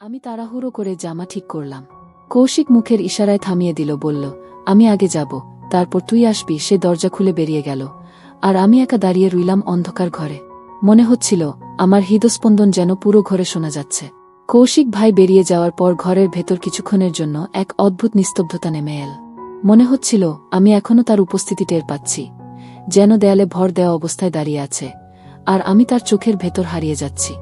আমি তাড়াহুড়ো করে জামা ঠিক করলাম। কৌশিক মুখের ইশারায় থামিয়ে দিল, বলল, আমি আগে যাব, তারপর তুই আসবি। সে দরজা খুলে বেরিয়ে গেল, আর আমি একা দাঁড়িয়ে রইলাম অন্ধকার ঘরে। মনে হচ্ছিল আমার হৃদস্পন্দন যেন পুরো ঘরে শোনা যাচ্ছে। কৌশিক ভাই বেরিয়ে যাওয়ার পর ঘরের ভেতর কিছুক্ষণের জন্য এক অদ্ভুত নিস্তব্ধতা নেমে এল। মনে হচ্ছিল আমি এখনো তার উপস্থিতি টের পাচ্ছি, যেন দেয়ালে ভর দেওয়া অবস্থায় দাঁড়িয়ে আছে, আর আমি তার চোখের ভেতর হারিয়ে যাচ্ছি।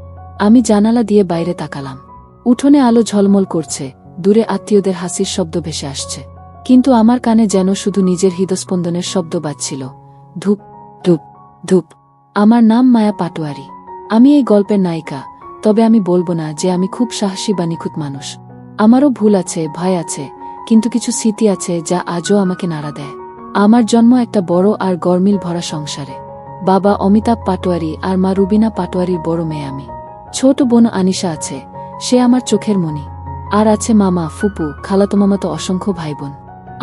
আমি জানালা দিয়ে বাইরে তাকালাম। উঠোনে আলো ঝলমল করছে, দূরে আত্মীয়দের হাসির শব্দ ভেসে আসছে, কিন্তু আমার কানে যেন শুধু নিজের হৃদস্পন্দনের শব্দ বাজছিল, ধূপ ধূপ ধূপ। আমার নাম মায়া পাটোয়ারি। আমি এই গল্পের নায়িকা, তবে আমি বলবো না যে আমি খুব সাহসী বা নিখুঁত মানুষ। আমারও ভুল আছে, ভয় আছে, কিন্তু কিছু স্মৃতি আছে যা আজও আমাকে নাড়া দেয়। আমার জন্ম একটা বড় আর গরমিল ভরা সংসারে। বাবা অমিতাভ পাটোয়ারি আর মা রুবিনা পাটোয়ারির বড় মেয়ে আমি। ছোট বোন আনিশা আছে, সে আমার চোখের মণি। আর আছে মামা, ফুপু, খালাতো মামাতো অসংখ্য ভাইবোন।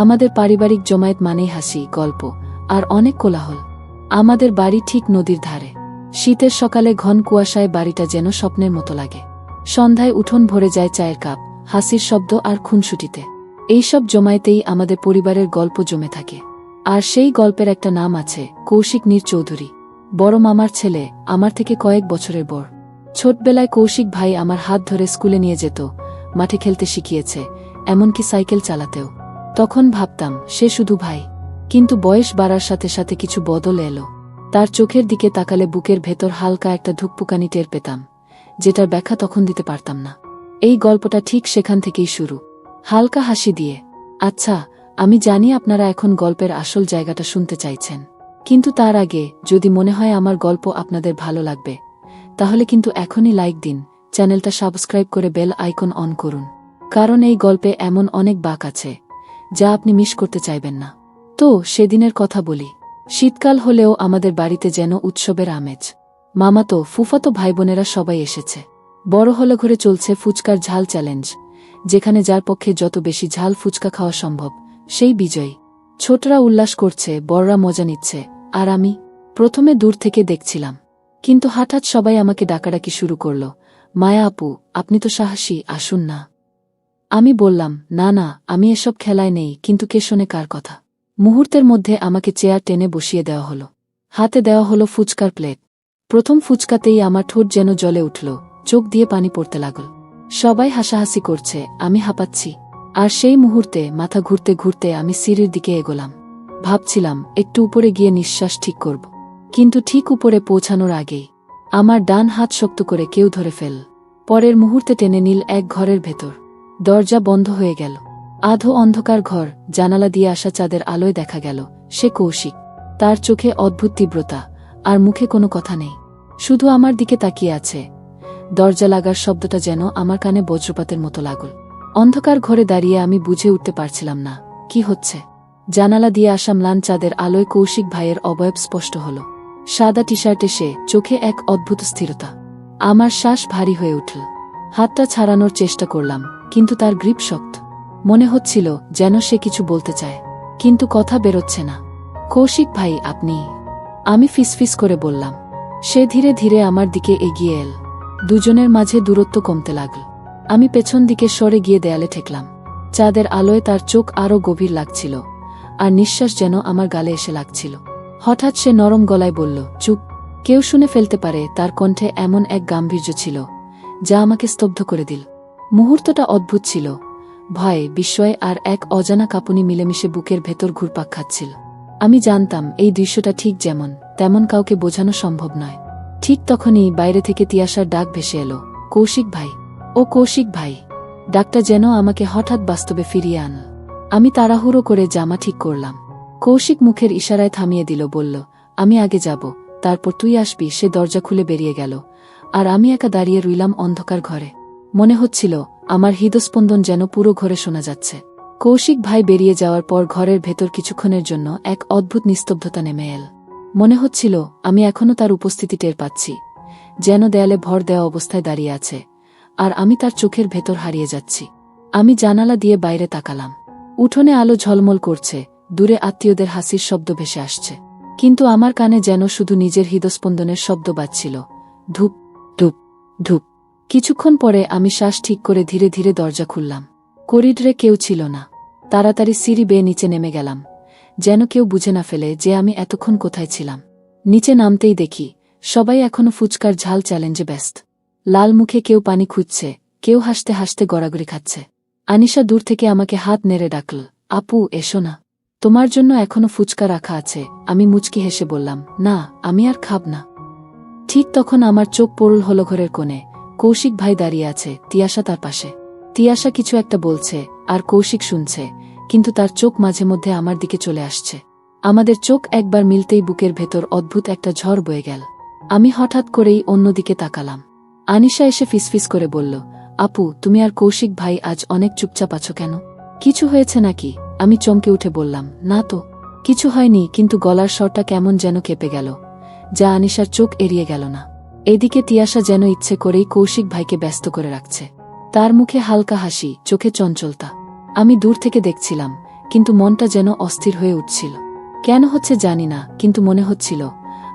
আমাদের পারিবারিক জমায়েত মানেই হাসি, গল্প আর অনেক কোলাহল। আমাদের বাড়ি ঠিক নদীর ধারে। শীতের সকালে ঘন কুয়াশায় বাড়িটা যেন স্বপ্নের মতো লাগে। সন্ধ্যায় উঠোন ভরে যায় চায়ের কাপ, হাসির শব্দ আর খুনসুটিতে। এইসব জমায়েতেই আমাদের পরিবারের গল্প জমে থাকে। আর সেই গল্পের একটা নাম আছে, কৌশিক নীর চৌধুরী। বড় মামার ছেলে, আমার থেকে কয়েক বছরের বড়। ছোটবেলায় কৌশিক ভাই আমার হাত ধরে স্কুলে নিয়ে যেত, মাঠে খেলতে শিখিয়েছে, এমনকি সাইকেল চালাতেও। তখন ভাবতাম সে শুধু ভাই, কিন্তু বয়স বাড়ার সাথে সাথে কিছু বদল এলো। তার চোখের দিকে তাকালে বুকের ভেতর হালকা একটা ধুকপুকানি টের পেতাম, যেটার ব্যাখ্যা তখন দিতে পারতাম না। এই গল্পটা ঠিক সেখান থেকেই শুরু, হালকা হাসি দিয়ে। আচ্ছা, আমি জানি আপনারা এখন গল্পের আসল জায়গাটা শুনতে চাইছেন, কিন্তু তার আগে যদি মনে হয় আমার গল্প আপনাদের ভালো লাগবে, তাহলে কিন্তু এখনই লাইক দিন, চ্যানেলটা সাবস্ক্রাইব করে বেল আইকন অন করুন, কারণ এই গল্পে এমন অনেক বাঁক আছে যা আপনি মিস করতে চাইবেন না। তো সেদিনের কথা বলি। শীতকাল হলেও আমাদের বাড়িতে যেন উৎসবের আমেজ। মামাতো, ফুফাতো ভাইবোনেরা সবাই এসেছে। বড় হলে ঘরে চলছে ফুচকার ঝাল চ্যালেঞ্জ, যেখানে যার পক্ষে যত বেশি ঝাল ফুচকা খাওয়া সম্ভব সেই বিজয়ী। ছোটরা উল্লাস করছে, বড়রা মজা নিচ্ছে, আর আমি প্রথমে দূর থেকে দেখছিলাম। কিন্তু হঠাৎ সবাই আমাকে ডাকাডাকি শুরু করল, মায়া আপু, আপনি তো সাহসী, আসুন না। আমি বললাম, না না, আমি এসব খেলায় নেই। কিন্তু কে শোনে কার কথা। মুহূর্তের মধ্যে আমাকে চেয়ার টেনে বসিয়ে দেওয়া হলো। হাতে দেওয়া হলো ফুচকার প্লেট। প্রথম ফুচকাতেই আমার ঠোঁট যেন জ্বলে উঠল, চোখ দিয়ে পানি পড়তে লাগল। সবাই হাসাহাসি করছে, আমি হাঁপাচ্ছি। আর সেই মুহূর্তে মাথা ঘুরতে ঘুরতে আমি সিঁড়ির দিকে এগোলাম। ভাবছিলাম একটু উপরে গিয়ে নিঃশ্বাস ঠিক করব, কিন্তু ঠিক উপরে পৌঁছানোর আগেই আমার ডান হাত শক্ত করে কেউ ধরে ফেল। পরের মুহূর্তে টেনে নিল এক ঘরের ভেতর। দরজা বন্ধ হয়ে গেল। আধো অন্ধকার ঘর, জানালা দিয়ে আসা চাঁদের আলোয় দেখা গেল সে কৌশিক। তার চোখে অদ্ভুত তীব্রতা, আর মুখে কোনো কথা নেই, শুধু আমার দিকে তাকিয়ে আছে। দরজা লাগার শব্দটা যেন আমার কানে বজ্রপাতের মতো লাগল। অন্ধকার ঘরে দাঁড়িয়ে আমি বুঝে উঠতে পারছিলাম না কি হচ্ছে। জানালা দিয়ে আসা ম্লান চাঁদের আলোয় কৌশিক ভাইয়ের অবয়ব স্পষ্ট হল। সাদা টি শার্টে সে, চোখে এক অদ্ভুত স্থিরতা। আমার শ্বাস ভারী হয়ে উঠল। হাতটা ছাড়ানোর চেষ্টা করলাম, কিন্তু তার গ্রিপ শক্ত। মনে হচ্ছিল যেন সে কিছু বলতে চায়, কিন্তু কথা বেরোচ্ছে না। কৌশিক ভাই, আপনি? আমি ফিসফিস করে বললাম। সে ধীরে ধীরে আমার দিকে এগিয়ে এল। দুজনের মাঝে দূরত্ব কমতে লাগল। আমি পেছন দিকে সরে গিয়ে দেয়ালে ঠেকলাম। চাঁদের আলোয় তার চোখ আরও গভীর লাগছিল, আর নিঃশ্বাস যেন আমার গালে এসে লাগছিল। হঠাৎ সে নরম গলায় বলল, চুপ। কেউ শুনে ফেলতে পারে। তার কণ্ঠে এমন এক গাম্ভীর্য ছিল যা আমাকে স্তব্ধ করে দিল। মুহূর্তটা অদ্ভুত ছিল। ভয়, বিস্ময় আর এক অজানা কাঁপুনি মিলেমিশে বুকের ভেতর ঘুরপাক খাচ্ছিল। আমি জানতাম এই দৃশ্যটা ঠিক যেমন তেমন কাউকে বোঝানো সম্ভব নয়। ঠিক তখনই বাইরে থেকে তিয়াশার ডাক ভেসে এলো, কৌশিক ভাই। ও কৌশিক ভাই। ডাকটা যেন আমাকে হঠাৎ বাস্তবে ফিরিয়ে আনল। আমি তাড়াহুড়ো করে জামা ঠিক করলাম। কৌশিক মুখের ইশারায় থামিয়ে দিল, বলল, আমি আগে যাব, তারপর তুই আসবি। সে দরজা খুলে বেরিয়ে গেল, আর আমি একা দাঁড়িয়ে রইলাম অন্ধকার ঘরে। মনে হচ্ছিল আমার হৃদস্পন্দন যেন পুরো ঘরে শোনা যাচ্ছে। কৌশিক ভাই বেরিয়ে যাওয়ার পর ঘরের ভেতর কিছুক্ষণের জন্য এক অদ্ভুত নিস্তব্ধতা নেমে এল। মনে হচ্ছিল আমি এখনো তার উপস্থিতি টের পাচ্ছি, যেন দেয়ালে ভর দেওয়া অবস্থায় দাঁড়িয়ে আছে, আর আমি তার চোখের ভেতর হারিয়ে যাচ্ছি। আমি জানালা দিয়ে বাইরে তাকালাম। উঠোনে আলো ঝলমল করছে, দূরে আত্মীয়দের হাসির শব্দ ভেসে আসছে, কিন্তু আমার কানে যেন শুধু নিজের হৃদস্পন্দনের শব্দ বাজছিল, ধূপ ধূপ ধূপ। কিছুক্ষণ পরে আমি শ্বাস ঠিক করে ধীরে ধীরে দরজা খুললাম। করিডরে কেউ ছিল না। তাড়াতাড়ি সিঁড়ি বেয়ে নিচে নেমে গেলাম, যেন কেউ বুঝে না ফেলে যে আমি এতক্ষণ কোথায় ছিলাম। নিচে নামতেই দেখি সবাই এখনো ফুচকার ঝাল চ্যালেঞ্জে ব্যস্ত। লাল মুখে কেউ পানি খুঁজছে, কেউ হাসতে হাসতে গড়াগড়ি খাচ্ছে। আনিশা দূর থেকে আমাকে হাত নেড়ে ডাকল, আপু এসো না, তোমার জন্য এখনো ফুচকা রাখা আছে। আমি মুচকি হেসে বললাম, না, আমি আর খাব না। ঠিক তখন আমার চোখ পড়ল হলো ঘরের কোণে। কৌশিক ভাই দাঁড়িয়ে আছে, তিয়াশা তার পাশে। তিয়াশা কিছু একটা বলছে আর কৌশিক শুনছে, কিন্তু তার চোখ মাঝে মধ্যে আমার দিকে চলে আসছে। আমাদের চোখ একবার মিলতেই বুকের ভেতর অদ্ভুত একটা ঝড় বয়ে গেল। আমি হঠাৎ করেই অন্যদিকে তাকালাম। আনিশা এসে ফিসফিস করে বলল, আপু তুমি আর কৌশিক ভাই আজ অনেক চুপচাপ আছো কেন? কিছু হয়েছে নাকি? আমি চমকে উঠে বললাম, না তো, কিছু হয়নি, কিন্তু গলার স্বরটা কেমন যেন কেঁপে গেল, যা আনিশার চোখ এড়িয়ে গেল না। এদিকে তিয়াশা যেন ইচ্ছে করেই কৌশিক ভাইকে ব্যস্ত করে রাখছে। তার মুখে হালকা হাসি, চোখে চঞ্চলতা। আমি দূর থেকে দেখছিলাম, কিন্তু মনটা যেন অস্থির হয়ে উঠছিল। কেন হচ্ছে জানি না, কিন্তু মনে হচ্ছিল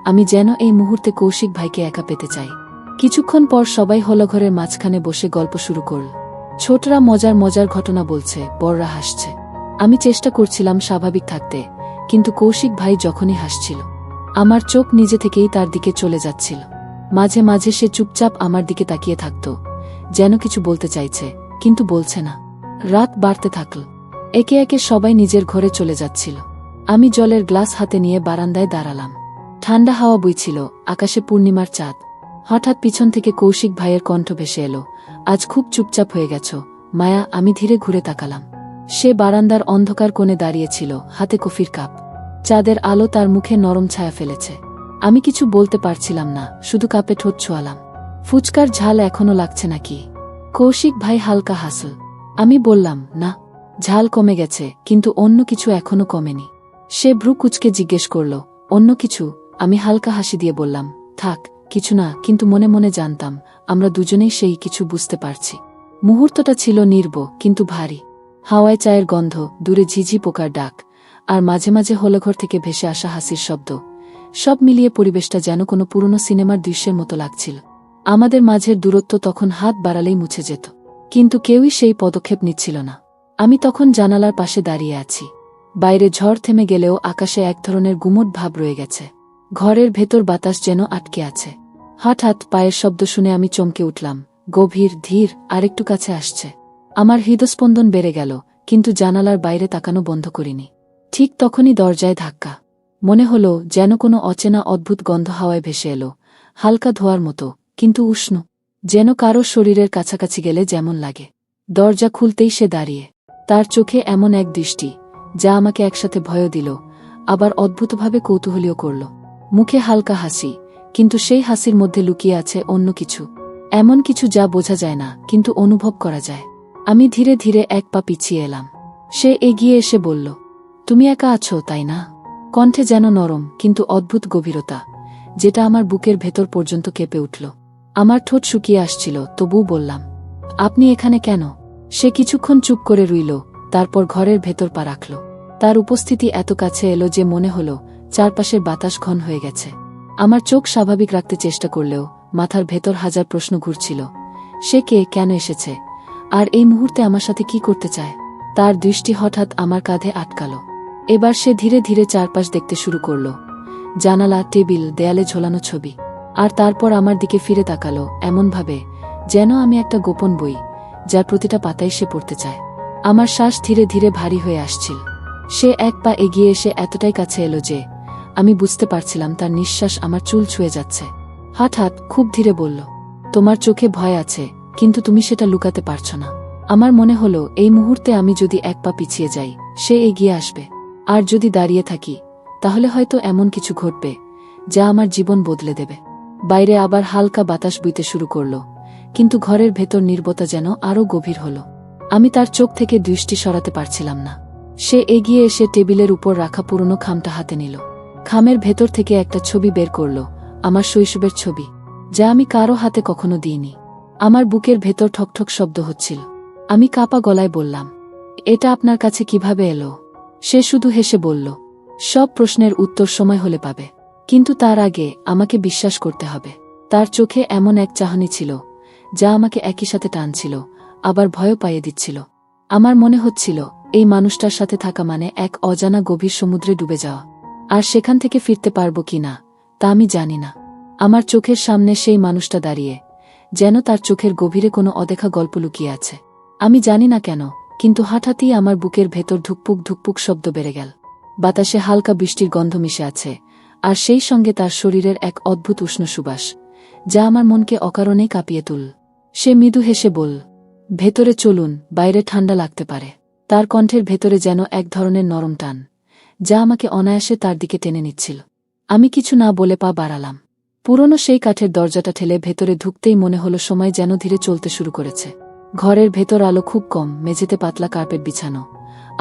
আমি যেন এই মুহূর্তে কৌশিক ভাইকে একা পেতে চাই। কিছুক্ষণ পর সবাই হলঘরের মাঝখানে বসে গল্প শুরু করল। ছোটরা মজার মজার ঘটনা বলছে, বড়রা হাসছে। আমি চেষ্টা করছিলাম স্বাভাবিক থাকতে, কিন্তু কৌশিক ভাই যখনই হাসছিল আমার চোখ নিজে থেকেই তার দিকে চলে যাচ্ছিল। মাঝে মাঝে সে চুপচাপ আমার দিকে তাকিয়ে থাকত, যেন কিছু বলতে চাইছে, কিন্তু বলছে না। রাত বাড়তে থাকল। একে একে সবাই নিজের ঘরে চলে যাচ্ছিল। আমি জলের গ্লাস হাতে নিয়ে বারান্দায় দাঁড়ালাম। ঠান্ডা হাওয়া বইছিল, আকাশে পূর্ণিমার চাঁদ। হঠাৎ পিছন থেকে কৌশিক ভাইয়ের কণ্ঠ ভেসে এলো, আজ খুব চুপচাপ হয়ে গেছ মায়া। আমি ধীরে ঘুরে তাকালাম। সে বারান্দার অন্ধকার কোণে দাঁড়িয়েছিল, হাতে কফির কাপ। চাঁদের আলো তার মুখে নরম ছায়া ফেলেছে। আমি কিছু বলতে পারছিলাম না, শুধু কাপে ঠোঁট ছোঁয়ালাম। ফুচকার ঝাল এখনো লাগছে নাকি? কৌশিক ভাই হালকা হাসল। আমি বললাম, না, ঝাল কমে গেছে, কিন্তু অন্য কিছু এখনো কমেনি। সে ভ্রু কুঁচকে জিজ্ঞেস করল, অন্য কিছু? আমি হালকা হাসি দিয়ে বললাম, থাক, কিছু না, কিন্তু মনে মনে জানতাম আমরা দুজনেই সেই কিছু বুঝতে পারছি। মুহূর্তটা ছিল নির্ব কিন্তু ভারী। হাওয়ায় চায়ের গন্ধ, দূরে ঝিঝি পোকার ডাক, আর মাঝে মাঝে হলঘর থেকে ভেসে আসা হাসির শব্দ। সব মিলিয়ে পরিবেশটা যেন কোনো পুরনো সিনেমার দৃশ্যের মতো লাগছিল। আমাদের মাঝের দূরত্ব তখন হাত বাড়ালেই মুছে যেত, কিন্তু কেউই সেই পদক্ষেপ নিচ্ছিল না। আমি তখন জানালার পাশে দাঁড়িয়ে আছি। বাইরে ঝড় থেমে গেলেও আকাশে এক ধরনের গুমট ভাব রয়ে গেছে। ঘরের ভেতর বাতাস যেন আটকে আছে। হঠাৎ পায়ের শব্দ শুনে আমি চমকে উঠলাম, গভীর, ধীর, আরেকটু কাছে আসছে। আমার হৃদস্পন্দন বেড়ে গেল, কিন্তু জানালার বাইরে তাকানো বন্ধ করিনি। ঠিক তখনই দরজায় ধাক্কা। মনে হলো যেন কোনো অচেনা অদ্ভুত গন্ধ হাওয়ায় ভেসে এলো, হালকা ধোয়ার মতো, কিন্তু উষ্ণ, যেন কারো শরীরের কাছাকাছি গেলে যেমন লাগে। দরজা খুলতেই সে দাঁড়িয়ে। তার চোখে এমন এক দৃষ্টি যা আমাকে একসাথে ভয়ও দিল, আবার অদ্ভুতভাবে কৌতূহলীও করল। মুখে হালকা হাসি, কিন্তু সেই হাসির মধ্যে লুকিয়ে আছে অন্য কিছু, এমন কিছু যা বোঝা যায় না, কিন্তু অনুভব করা যায়। আমি ধীরে ধীরে এক পা পিছিয়ে এলাম। সে এগিয়ে এসে বলল, তুমি একা আছো তাই না? কণ্ঠে যেন নরম কিন্তু অদ্ভুত গভীরতা, যেটা আমার বুকের ভেতর পর্যন্ত কেঁপে উঠল। আমার ঠোঁট শুকিয়ে আসছিল, তবুও বললাম, আপনি এখানে কেন? সে কিছুক্ষণ চুপ করে রইল, তারপর ঘরের ভেতর পা রাখল। তার উপস্থিতি এত কাছে এলো যে মনে হলো চারপাশের বাতাস ঘন হয়ে গেছে। আমার চোখ স্বাভাবিক রাখতে চেষ্টা করলেও মাথার ভেতর হাজার প্রশ্ন ঘুরছিল। সে কে, কেন এসেছে, আর এই মুহূর্তে আমার সাথে কি করতে চায়? তার দৃষ্টি হঠাৎ আমার কাঁধে আটকাল। এবার সে ধীরে ধীরে চারপাশ দেখতে শুরু করল, জানালা, টেবিল, দেয়ালে ঝোলানো ছবি। আর তারপর আমার দিকে ফিরে তাকালো এমনভাবে যেন আমি একটা গোপন বই, যার প্রতিটা পাতায় সে পড়তে চায়। আমার শ্বাস ধীরে ধীরে ভারী হয়ে আসছিল। সে এক পা এগিয়ে এসে এতটাই কাছে এলো যে আমি বুঝতে পারছিলাম তার নিঃশ্বাস আমার চুল ছুঁয়ে যাচ্ছে। হঠাৎ খুব ধীরে বলল, তোমার চোখে ভয় আছে, কিন্তু তুমি সেটা লুকাতে পারছো না। আমার মনে হলো এই মুহূর্তে আমি যদি এক পা পিছিয়ে যাই, সে এগিয়ে আসবে, আর যদি দাঁড়িয়ে থাকি তাহলে হয়তো এমন কিছু ঘটবে যা আমার জীবন বদলে দেবে। বাইরে আবার হালকা বাতাস বইতে শুরু করল, কিন্তু ঘরের ভেতর নীরবতা যেন আরও গভীর হল। আমি তার চোখ থেকে দৃষ্টি সরাতে পারছিলাম না। সে এগিয়ে এসে টেবিলের উপর রাখা পুরনো খামটা হাতে নিল। খামের ভেতর থেকে একটা ছবি বের করল, আমার শৈশবের ছবি, যা আমি কারো হাতে কখনো দিইনি। আমার বুকের ভেতর ঠকঠক শব্দ হচ্ছিল। আমি কাঁপা গলায় বললাম, এটা আপনার কাছে কিভাবে এলো? সে শুধু হেসে বলল, সব প্রশ্নের উত্তর সময় হলে পাবে, কিন্তু তার আগে আমাকে বিশ্বাস করতে হবে। তার চোখে এমন এক চাহনি ছিল যা আমাকে একই সাথে টানছিল, আবার ভয়ও পাইয়ে দিচ্ছিল। আমার মনে হচ্ছিল এই মানুষটার সাথে থাকা মানে এক অজানা গভীর সমুদ্রে ডুবে যাওয়া। আর সেখান থেকে ফিরতে পারব কি না তা আমি জানি না। আমার চোখের সামনে সেই মানুষটা দাঁড়িয়ে, যেন তার চোখের গভীরে কোনো অদেখা গল্প লুকিয়ে আছে। আমি জানি না কেন, কিন্তু হঠাৎই আমার বুকের ভেতর ধুকপুক ধুকপুক শব্দ বেড়ে গেল। বাতাসে হালকা বৃষ্টির গন্ধ মিশে আছে, আর সেই সঙ্গে তার শরীরের এক অদ্ভুত উষ্ণ সুবাস, যা আমার মনকে অকারণেই কাঁপিয়ে তুল। সে মৃদু হেসে বলল, ভেতরে চলুন, বাইরে ঠান্ডা লাগতে পারে। তার কণ্ঠের ভেতরে যেন এক ধরনের নরম টান, যা আমাকে অনায়াসে তার দিকে টেনে নিচ্ছিল। আমি কিছু না বলে পা বাড়ালাম। পুরনো সেই কাঠের দরজাটা ঠেলে ভেতরে ঢুকতেই মনে হলো সময় যেন ধীরে চলতে শুরু করেছে। ঘরের ভেতর আলো খুব কম, মেঝেতে পাতলা কার্পেট বিছানো,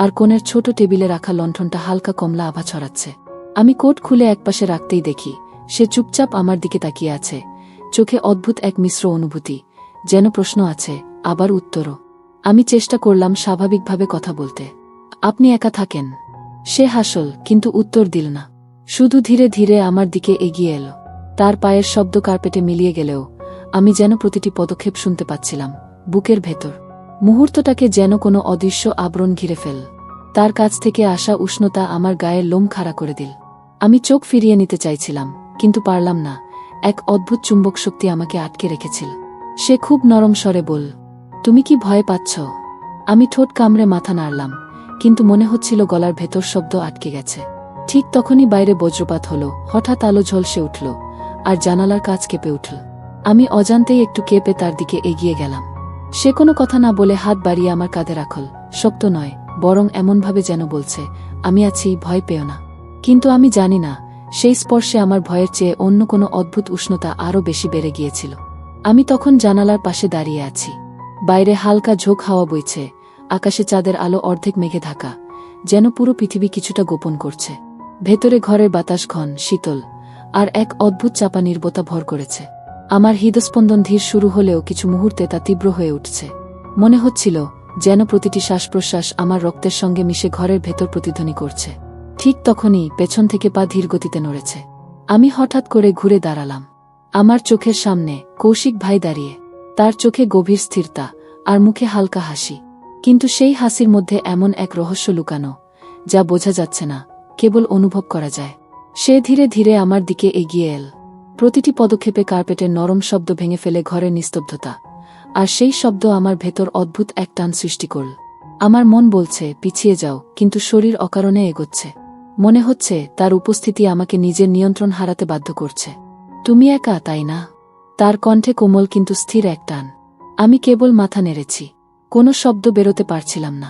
আর কোণের ছোট টেবিলে রাখা লণ্ঠনটা হালকা কমলা আভা ছড়াচ্ছে। আমি কোট খুলে একপাশে রাখতেই দেখি সে চুপচাপ আমার দিকে তাকিয়ে আছে, চোখে অদ্ভুত এক মিশ্র অনুভূতি, যেন প্রশ্ন আছে, আবার উত্তরও। আমি চেষ্টা করলাম স্বাভাবিকভাবে কথা বলতে। আপনি একা থাকেন? সে হাসল, কিন্তু উত্তর দিল না। শুধু ধীরে ধীরে আমার দিকে এগিয়ে এলো। তার পায়ের শব্দ কার্পেটে মিলিয়ে গেলেও আমি যেন প্রতিটি পদক্ষেপ শুনতে পাচ্ছিলাম, বুকের ভেতর। মুহূর্তটাকে যেন কোনো অদৃশ্য আবরণ ঘিরে ফেল। তার কাছ থেকে আসা উষ্ণতা আমার গায়ের লোম খাড়া করে দিল। আমি চোখ ফিরিয়ে নিতে চাইছিলাম, কিন্তু পারলাম না। এক অদ্ভুত চুম্বক শক্তি আমাকে আটকে রেখেছিল। সে খুব নরম স্বরে বলল, তুমি কি ভয় পাচ্ছ? আমি ঠোঁট কামড়ে মাথা নাড়লাম, কিন্তু মনে হচ্ছিল গলার ভেতর শব্দ আটকে গেছে। ঠিক তখনই বাইরে বজ্রপাত হলো, হঠাৎ আলো ঝলসে উঠল, আর জানালার কাঁচ কেঁপে উঠল। আমি অজান্তেই একটু কেঁপে তার দিকে এগিয়ে গেলাম। সে কোনো কথা না বলে হাত বাড়িয়ে আমার কাঁধে রাখল, শক্ত নয়, বরং এমনভাবে যেন বলছে, আমি আছি, ভয় পেও না। কিন্তু আমি জানি না, সেই স্পর্শে আমার ভয়ের চেয়ে অন্য কোনো অদ্ভুত উষ্ণতা আরও বেশি বেড়ে গিয়েছিল। আমি তখন জানালার পাশে দাঁড়িয়ে আছি। বাইরে হালকা ঝোঁক হাওয়া বইছে, আকাশে চাঁদের আলো অর্ধেক মেঘে ঢাকা, যেন পুরো পৃথিবী কিছুটা গোপন করছে। ভেতরে ঘরের বাতাস ঘন, শীতল, আর এক অদ্ভুত চাপা নীরবতা ভর করেছে। আমার হৃদস্পন্দন ধীর শুরু হলেও কিছু মুহূর্তে তা তীব্র হয়ে উঠছে। মনে হচ্ছিল যেন প্রতিটি শ্বাস প্রশ্বাস আমার রক্তের সঙ্গে মিশে ঘরের ভেতর প্রতিধ্বনি করছে। ঠিক তখনই পেছন থেকে পা ধীর গতিতে নড়েছে। আমি হঠাৎ করে ঘুরে দাঁড়ালাম। আমার চোখের সামনে কৌশিক ভাই দাঁড়িয়ে, তার চোখে গভীর স্থিরতা আর মুখে হালকা হাসি। কিন্তু সেই হাসির মধ্যে এমন এক রহস্য লুকানো, যা বোঝা যাচ্ছে না, কেবল অনুভব করা যায়। সে ধীরে ধীরে আমার দিকে এগিয়ে এল। প্রতিটি পদক্ষেপে কার্পেটের নরম শব্দ ভেঙে ফেলে ঘরের নিস্তব্ধতা, আর সেই শব্দ আমার ভেতর অদ্ভুত এক টান সৃষ্টি করল। আমার মন বলছে পিছিয়ে যাও, কিন্তু শরীর অকারণে এগোচ্ছে। মনে হচ্ছে তার উপস্থিতি আমাকে নিজের নিয়ন্ত্রণ হারাতে বাধ্য করছে। তুমি একা, তাই না? তার কণ্ঠে কোমল কিন্তু স্থির এক টান। আমি কেবল মাথা নেড়েছি, কোনো শব্দ বেরোতে পারছিলাম না।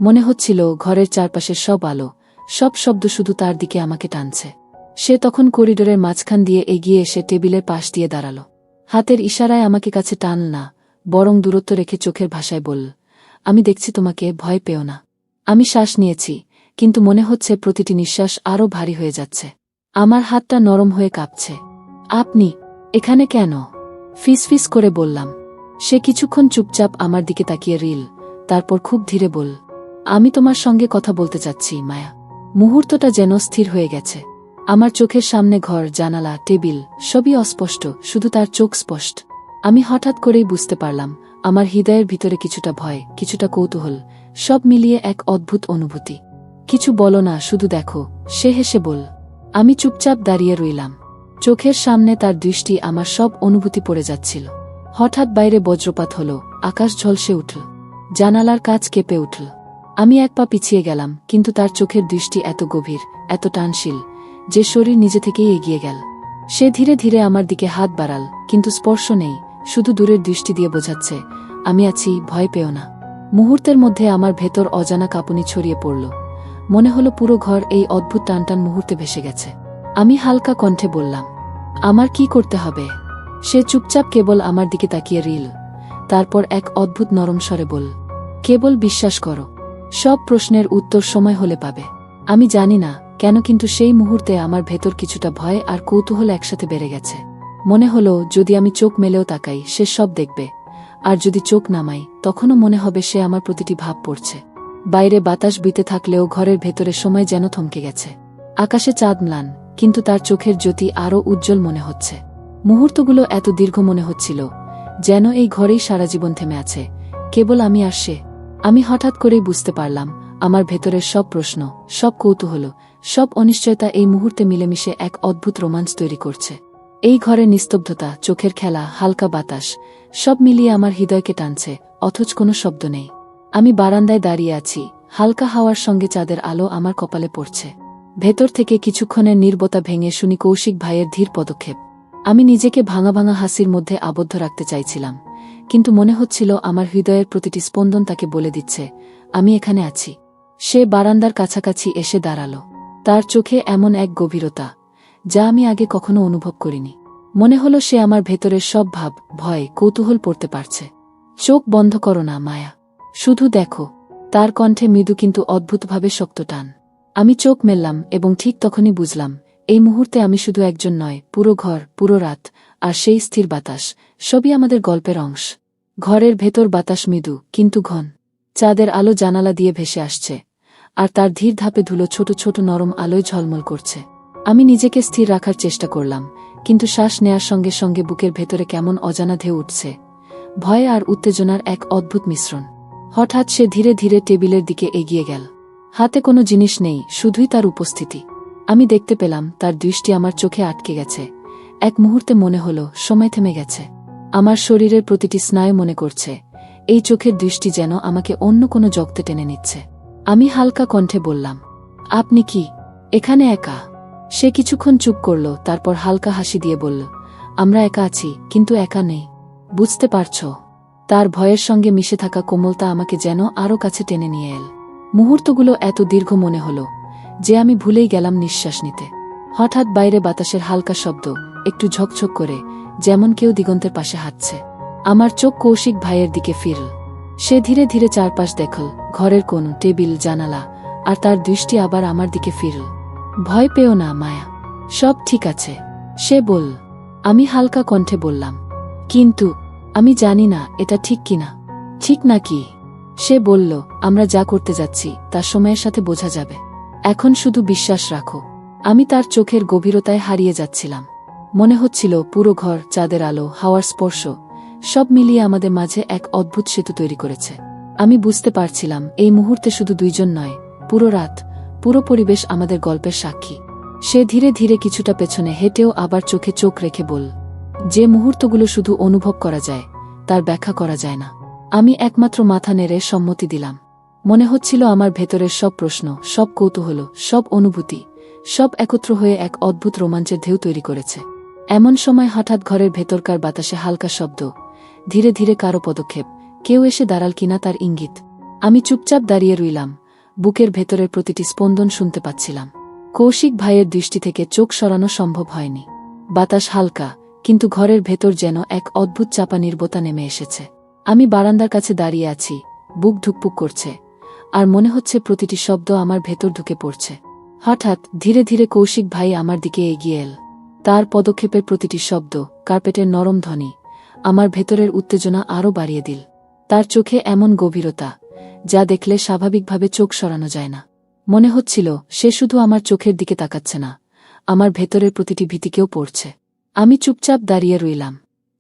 মনে হচ্ছিল ঘরের চারপাশের সব আলো, সব শব্দ শুধু তার দিকে আমাকে টানছে। সে তখন করিডোরের মাঝখান দিয়ে এগিয়ে এসে টেবিলের পাশ দিয়ে দাঁড়াল। হাতের ইশারায় আমাকে কাছে টান না, বরং দূরত্ব রেখে চোখের ভাষায় বলল, আমি দেখছি তোমাকে, ভয় পেও না। আমি শ্বাস নিয়েছি, কিন্তু মনে হচ্ছে প্রতিটি নিঃশ্বাস আরও ভারী হয়ে যাচ্ছে। আমার হাতটা নরম হয়ে কাঁপছে। আপনি এখানে কেন? ফিসফিস করে বললাম। সে কিছুক্ষণ চুপচাপ আমার দিকে তাকিয়ে রইল, তারপর খুব ধীরে বলল, আমি তোমার সঙ্গে কথা বলতে চাচ্ছি, মায়া। মুহূর্তটা যেন স্থির হয়ে গেছে। আমার চোখের সামনে ঘর, জানালা, টেবিল, সবই অস্পষ্ট, শুধু তার চোখ স্পষ্ট। আমি হঠাৎ করেই বুঝতে পারলাম, আমার হৃদয়ের ভিতরে কিছুটা ভয়, কিছুটা কৌতূহল, সব মিলিয়ে এক অদ্ভুত অনুভূতি। কিছু বলো না, শুধু দেখো, সে হেসে বলল। আমি চুপচাপ দাঁড়িয়ে রইলাম। চোখের সামনে তার দৃষ্টি আমার সব অনুভূতি পড়ে যাচ্ছিল। হঠাৎ বাইরে বজ্রপাত হলো, আকাশ ঝলসে উঠল, জানালার কাঁচ কেঁপে উঠল। আমি এক পা পিছিয়ে গেলাম, কিন্তু তার চোখের দৃষ্টি এত গভীর, এত টানশীল, যে শরীর নিজে থেকেই এগিয়ে গেল। সে ধীরে ধীরে আমার দিকে হাত বাড়াল, কিন্তু স্পর্শ নেই, শুধু দূরের দৃষ্টি দিয়ে বোঝাচ্ছে, আমি আছি, ভয় পেও না। মুহূর্তের মধ্যে আমার ভেতর অজানা কাঁপুনি ছড়িয়ে পড়ল। মনে হলো পুরো ঘর এই অদ্ভুত টানটান মুহূর্তে ভেসে গেছে। আমি হালকা কণ্ঠে বললাম, আমার কি করতে হবে? সে চুপচাপ কেবল আমার দিকে তাকিয়ে রইল, তারপর এক অদ্ভুত নরম স্বরে বলল, কেবল বিশ্বাস করো, সব প্রশ্নের উত্তর সময় হলে পাবে। আমি জানি না কেন, কিন্তু সেই মুহূর্তে আমার ভেতর কিছুটা ভয় আর কৌতূহল একসাথে বেড়ে গেছে। মনে হলো যদি আমি চোখ মেলেও তাকাই, সে সব দেখবে, আর যদি চোখ নামাই, তখনও মনে হবে সে আমার প্রতিটি ভাব পড়ছে। বাইরে বাতাস বইতে থাকলেও ঘরের ভেতরে সময় যেন থমকে গেছে। আকাশে চাঁদ ম্লান, কিন্তু তার চোখের জ্যোতি আরও উজ্জ্বল মনে হচ্ছে। মুহূর্তগুলো এত দীর্ঘ মনে হচ্ছিল, যেন এই ঘরেই সারা জীবন থেমে আছে, কেবল আমি আর সে। আমি হঠাৎ করেই বুঝতে পারলাম, আমার ভেতরের সব প্রশ্ন, সব কৌতূহল, সব অনিশ্চয়তা এই মুহূর্তে মিলেমিশে এক অদ্ভুত রোমাঞ্চ তৈরি করছে। এই ঘরের নিস্তব্ধতা, চোখের খেলা, হালকা বাতাস, সব মিলিয়ে আমার হৃদয়কে টানছে, অথচ কোনো শব্দ নেই। আমি বারান্দায় দাঁড়িয়ে আছি, হালকা হাওয়ার সঙ্গে চাঁদের আলো আমার কপালে পড়ছে। ভেতর থেকে কিছুক্ষণের নীরবতা ভেঙে শুনি কৌশিক ভাইয়ের ধীর পদক্ষেপ। আমি নিজেকে ভাঙা ভাঙা হাসির মধ্যে আবদ্ধ রাখতে চাইছিলাম, কিন্তু মনে হচ্ছিল আমার হৃদয়ের প্রতিটি স্পন্দন তাকে বলে দিচ্ছে, আমি এখানে আছি। সে বারান্দার কাছাকাছি এসে দাঁড়াল। তার চোখে এমন এক গভীরতা, যা আমি আগে কখনো অনুভব করিনি। মনে হলো সে আমার ভেতরের সব ভাব, ভয়, কৌতূহল পড়তে পারছে। চোখ বন্ধ করো না মায়া, শুধু দেখো। তার কণ্ঠে মৃদু কিন্তু অদ্ভুতভাবে শক্ত টান। আমি চোখ মেললাম এবং ঠিক তখনই বুঝলাম, এই মুহূর্তে আমি শুধু একজন নয়, পুরো ঘর, পুরো রাত, আর সেই স্থির বাতাস, সবই আমাদের গল্পের অংশ। ঘরের ভেতর বাতাস মৃদু কিন্তু ঘন। চাঁদের আলো জানালা দিয়ে ভেসে আসছে, আর তার ধীর ধাপে ধুলো ছোট ছোট নরম আলোয় ঝলমল করছে। আমি নিজেকে স্থির রাখার চেষ্টা করলাম, কিন্তু শ্বাস নেয়ার সঙ্গে সঙ্গে বুকের ভেতরে কেমন অজানা ঢেউ উঠছে, ভয় আর উত্তেজনার এক অদ্ভুত মিশ্রণ। হঠাৎ সে ধীরে ধীরে টেবিলের দিকে এগিয়ে গেল। হাতে কোনো জিনিস নেই, শুধুই তার উপস্থিতি। আমি দেখতে পেলাম তার দৃষ্টি আমার চোখে আটকে গেছে। এক মুহূর্তে মনে হলো সময় থেমে গেছে। আমার শরীরের প্রতিটি স্নায়ু মনে করছে, এই চোখের দৃষ্টি যেন আমাকে অন্য কোনো জগতে টেনে নিচ্ছে। আমি হালকা কণ্ঠে বললাম, আপনি কি এখানে একা? সে কিছুক্ষণ চুপ করল, তারপর হালকা হাসি দিয়ে বলল, আমরা একা আছি, কিন্তু একা নেই। বুঝতে পারছ? তার ভয়ের সঙ্গে মিশে থাকা কোমলতা আমাকে যেন আরও কাছে টেনে নিয়ে এল। মুহূর্তগুলো এত দীর্ঘ মনে হলো যে আমি ভুলেই গেলাম নিঃশ্বাস নিতে। হঠাৎ বাইরে বাতাসের হালকা শব্দ, একটু ঝকঝক করে, যেমন কেউ দিগন্তের পাশে হাঁটছে। আমার চোখ কৌশিক ভাইয়ের দিকে ফিরল। সে ধীরে ধীরে চারপাশ দেখল, ঘরের কোণ, টেবিল, জানালা, আর তার দৃষ্টি আবার আমার দিকে ফিরল। ভয় পেও না মায়া, সব ঠিক আছে, সে বলল। আমি হালকা কণ্ঠে বললাম, কিন্তু আমি জানি না এটা ঠিক কিনা। ঠিক নাকি? সে বলল, আমরা যা করতে যাচ্ছি তা সময়ের সাথে বোঝা যাবে। এখন শুধু বিশ্বাস রাখো। আমি তার চোখের গভীরতায় হারিয়ে যাচ্ছিলাম। মনে হচ্ছিল পুরো ঘর, চাঁদের আলো, হাওয়ার স্পর্শ, সব মিলিয়ে আমাদের মাঝে এক অদ্ভুত সেতু তৈরি করেছে। আমি বুঝতে পারছিলাম এই মুহূর্তে শুধু দুইজন নয়, পুরো রাত, পুরো পরিবেশ আমাদের গল্পের সাক্ষী। সে ধীরে ধীরে কিছুটা পেছনে হেঁটেও আবার চোখে চোখ রেখে বলল, যে মুহূর্তগুলো শুধু অনুভব করা যায়, তার ব্যাখ্যা করা যায় না। আমি একমাত্র মাথা নেড়ে সম্মতি দিলাম। মনে হচ্ছিল আমার ভেতরের সব প্রশ্ন, সব কৌতূহল, সব অনুভূতি, সব একত্র হয়ে এক অদ্ভুত রোমাঞ্চের ঢেউ তৈরি করেছে। এমন সময় হঠাৎ ঘরের ভেতরকার বাতাসে হালকা শব্দ, ধীরে ধীরে কারো পদক্ষেপ, কেউ এসে দাঁড়াল কিনা তার ইঙ্গিত। আমি চুপচাপ দাঁড়িয়ে রইলাম, বুকের ভেতরের প্রতিটি স্পন্দন শুনতে পাচ্ছিলাম। কৌশিক ভাইয়ের দৃষ্টি থেকে চোখ সরানো সম্ভব হয়নি। বাতাস হালকা, কিন্তু ঘরের ভেতর যেন এক অদ্ভুত চাপা নীরবতা নেমে এসেছে। আমি বারান্দার কাছে দাঁড়িয়ে আছি, বুক ধুকপুক করছে, আর মনে হচ্ছে প্রতিটি শব্দ আমার ভেতর ঢুকে পড়ছে। হঠাৎ ধীরে ধীরে কৌশিক ভাই আমার দিকে এগিয়ে এল। তার পদক্ষেপের প্রতিটি শব্দ, কার্পেটের নরম ধ্বনি, আমার ভেতরের উত্তেজনা আরও বাড়িয়ে দিল। তার চোখে এমন গভীরতা, যা দেখলে স্বাভাবিকভাবে চোখ সরানো যায় না। মনে হচ্ছিল সে শুধু আমার চোখের দিকে তাকাচ্ছে না, আমার ভেতরের প্রতিটি ভীতিকেও পড়ছে। আমি চুপচাপ দাঁড়িয়ে রইলাম।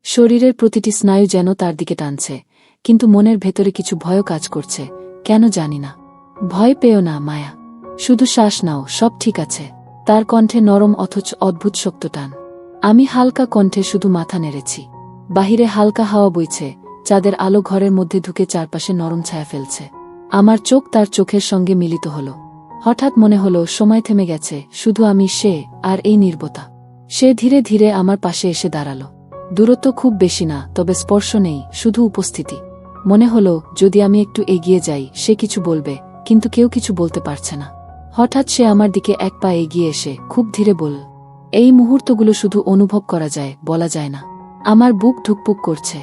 শরীরের প্রতিটি স্নায়ু যেন তার দিকে টানছে, কিন্তু মনের ভেতরে কিছু ভয়ও কাজ করছে, কেন জানি না। ভয় পেও না মায়া, শুধু শ্বাস নাও, সব ঠিক আছে। তার কণ্ঠে নরম অথচ অদ্ভুত শক্ত টান। আমি হালকা কণ্ঠে শুধু মাথা নেড়েছি। বাহিরে হালকা হাওয়া বইছে, চাঁদের আলো ঘরের মধ্যে ঢুকে চারপাশে নরম ছায়া ফেলছে। আমার চোখ তার চোখের সঙ্গে মিলিত হল। হঠাৎ মনে হলো সময় থেমে গেছে, শুধু আমি, সে, আর এই নীরবতা। সে ধীরে ধীরে আমার পাশে এসে দাঁড়াল। দূরত্ব খুব বেশি না, তবে স্পর্শ নেই, শুধু উপস্থিতি। মনে হলো যদি আমি একটু এগিয়ে যাই সে কিছু বলবে, কিন্তু কেউ কিছু বলতে পারছে না। হঠাৎ সে আমার দিকে এক পা এগিয়ে এসে খুব ধীরে বলল, এই মুহূর্তগুলো শুধু অনুভব করা যায়, বলা যায় না। আমার বুক ধুকপুক করছে।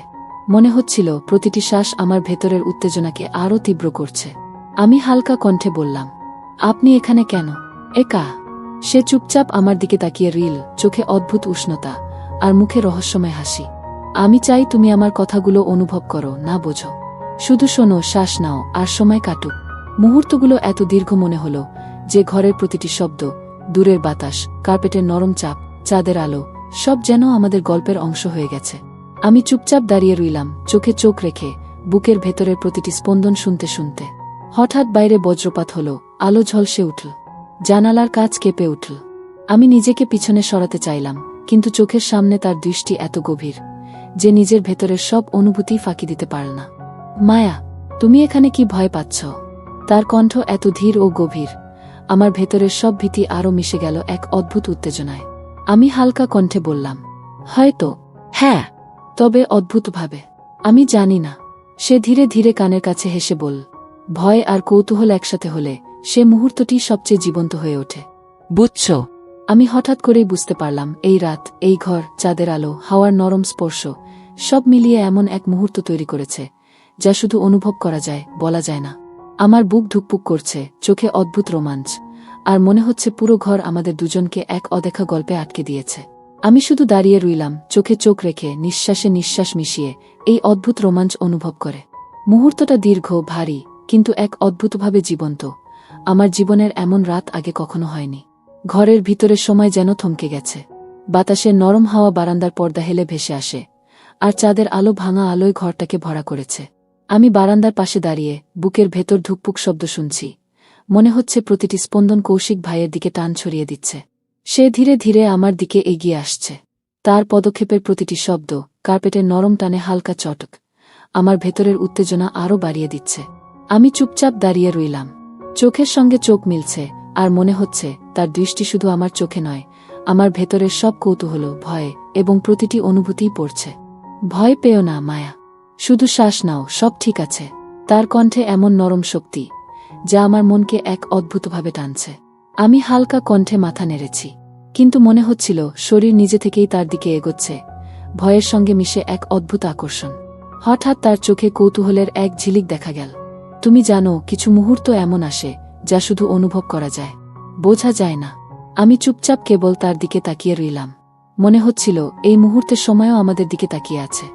মনে হচ্ছিল প্রতিটি শ্বাস আমার ভেতরের উত্তেজনাকে আরও তীব্র করছে। আমি হালকা কণ্ঠে বললাম, আপনি এখানে কেন? একা? সে চুপচাপ আমার দিকে তাকিয়ে রইল, চোখে অদ্ভুত উষ্ণতা, আর মুখে রহস্যময় হাসি। আমি চাই তুমি আমার কথাগুলো অনুভব করো, না বোঝো। শুধু শোনো, শ্বাস নাও, আর সময় কাটুক। মুহূর্তগুলো এত দীর্ঘ মনে হলো যে ঘরের প্রতিটি শব্দ, দূরের বাতাস, কার্পেটের নরম চাপ, চাঁদের আলো, সব যেন আমাদের গল্পের অংশ হয়ে গেছে। আমি চুপচাপ দাঁড়িয়ে রইলাম, চোখে চোখ রেখে, বুকের ভেতরের প্রতিটি স্পন্দন শুনতে শুনতে। হঠাৎ বাইরে বজ্রপাত হলো, আলো ঝলসে উঠল, জানালার কাঁচ কেঁপে উঠল। আমি নিজেকে পিছনে সরাতে চাইলাম, কিন্তু চোখের সামনে তার দৃষ্টি এত গভীর যে নিজের ভেতরের সব অনুভূতি ফাঁকি দিতে পারল না। মায়া, তুমি এখানে কি ভয় পাচ্ছ? তার কণ্ঠ এত ধীর ও গভীর, আমার ভেতরের সব ভীতি আরও মিশে গেল এক অদ্ভুত উত্তেজনায়। আমি হালকা কণ্ঠে বললাম, হয়তো। হ্যাঁ, তবে অদ্ভুতভাবে। আমি জানি না। সে ধীরে ধীরে কানের কাছে হেসে বলল, ভয় আর কৌতূহল একসাথে হলে সে মুহূর্তটি সবচেয়ে জীবন্ত হয়ে ওঠে। বুঝছ? আমি হঠাৎ করেই বুঝতে পারলাম, এই রাত, এই ঘর, চাঁদের আলো, হাওয়ার নরম স্পর্শ, সব মিলিয়ে এমন এক মুহূর্ত তৈরি করেছে যা শুধু অনুভব করা যায়, বলা যায় না। আমার বুক ধুকপুক করছে, চোখে অদ্ভুত রোমাঞ্চ, আর মনে হচ্ছে পুরো ঘর আমাদের দুজনকে এক অদেখা গল্পে আটকে দিয়েছে। আমি শুধু দাঁড়িয়ে রইলাম, চোখে চোখ রেখে, নিঃশ্বাসে নিঃশ্বাস মিশিয়ে এই অদ্ভুত রোমাঞ্চ অনুভব করে। মুহূর্তটা দীর্ঘ, ভারী, কিন্তু এক অদ্ভুতভাবে জীবন্ত। আমার জীবনের এমন রাত আগে কখনো হয়নি। ঘরের ভিতরের সময় যেন থমকে গেছে। বাতাসের নরম হাওয়া বারান্দার পর্দা হেলে ভেসে আসে, আর চাঁদের আলো ভাঙা আলোয় ঘরটাকে ভরা করেছে। আমি বারান্দার পাশে দাঁড়িয়ে বুকের ভেতর ধুকপুক শব্দ শুনছি। মনে হচ্ছে প্রতিটি স্পন্দন কৌশিক ভাইয়ের দিকে টান ছড়িয়ে দিচ্ছে। সে ধীরে ধীরে আমার দিকে এগিয়ে আসছে। তার পদক্ষেপের প্রতিটি শব্দ, কার্পেটের নরম টানে হালকা চটক, আমার ভেতরের উত্তেজনা আরও বাড়িয়ে দিচ্ছে। আমি চুপচাপ দাঁড়িয়ে রইলাম, চোখের সঙ্গে চোখ মিলছে, আর মনে হচ্ছে তার দৃষ্টি শুধু আমার চোখে নয়, আমার ভেতরের সব কৌতূহল, ভয় এবং প্রতিটি অনুভূতিই পড়ছে। ভয় পেও না মায়া, শুধু শ্বাস নাও, সব ঠিক আছে। তার কণ্ঠে এমন নরম শক্তি যা আমার মনকে এক অদ্ভুতভাবে টানছে। আমি হালকা কণ্ঠে মাথা নেড়েছি, কিন্তু মনে হচ্ছিল শরীর নিজে থেকেই তার দিকে এগোচ্ছে, ভয়ের সঙ্গে মিশে এক অদ্ভুত আকর্ষণ। হঠাৎ তার চোখে কৌতূহলের এক ঝিলিক দেখা গেল। তুমি জানো, কিছু মুহূর্ত এমন আসে যা শুধু অনুভব করা যায়, বোঝা যায় না। আমি চুপচাপ কেবল তার দিকে তাকিয়ে রইলাম। মনে হচ্ছিল এই মুহূর্তের সময়ও আমাদের দিকে তাকিয়ে আছে।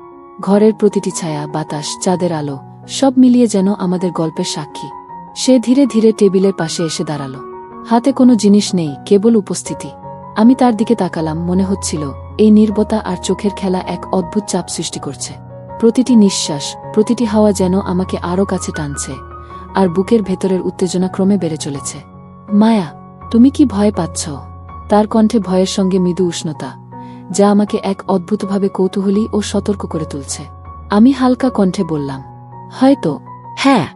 ঘরের প্রতিটি ছায়া, বাতাস, চাঁদের আলো, সব মিলিয়ে যেন আমাদের গল্পের সাক্ষী। সে ধীরে ধীরে টেবিলের পাশে এসে দাঁড়াল। হাতে কোনো জিনিস নেই, কেবল উপস্থিতি। আমি তার দিকে তাকালাম, মনে হচ্ছিল এই নীরবতা আর চোখের খেলা এক অদ্ভুত চাপ সৃষ্টি করছে। প্রতিটি নিঃশ্বাস, প্রতিটি হাওয়া যেন আমাকে আরও কাছে টানছে, আর বুকের ভেতরের উত্তেজনা ক্রমে বেড়ে চলেছে। মায়া, তুমি কি ভয় পাচ্ছ? তার কণ্ঠে ভয়ের সঙ্গে মৃদু উষ্ণতা, যা আমাকে এক অদ্ভুতভাবে কৌতূহলী ও সতর্ক করে তুলছে। আমি হালকা কণ্ঠে বললাম, হয়তো। হ্যাঁ,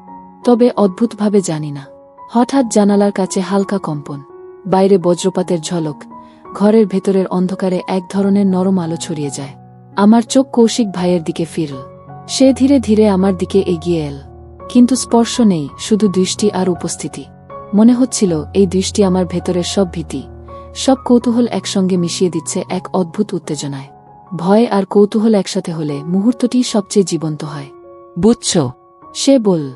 তবে অদ্ভুতভাবে জানি না। হঠাৎ জানালার কাছে হালকা কম্পন, বাইরে বজ্রপাতের ঝলক, ঘরের ভেতরের অন্ধকারে এক ধরনের নরম আলো ছড়িয়ে যায়। আমার চোখ কৌশিক ভাইয়ের দিকে ফিরল। সে ধীরে ধীরে আমার দিকে এগিয়ে এল, কিন্তু স্পর্শ নেই, শুধু দৃষ্টি আর উপস্থিতি। মনে হচ্ছিল এই দৃষ্টি আমার ভেতরের সব ভীতি, সব কৌতূহল একসঙ্গে মিশিয়ে দিচ্ছে এক অদ্ভুত উত্তেজনায়। ভয় আর কৌতূহল একসাথে হলে মুহূর্তটি সবচেয়ে জীবন্ত হয়। বুঝছ? সে বলল।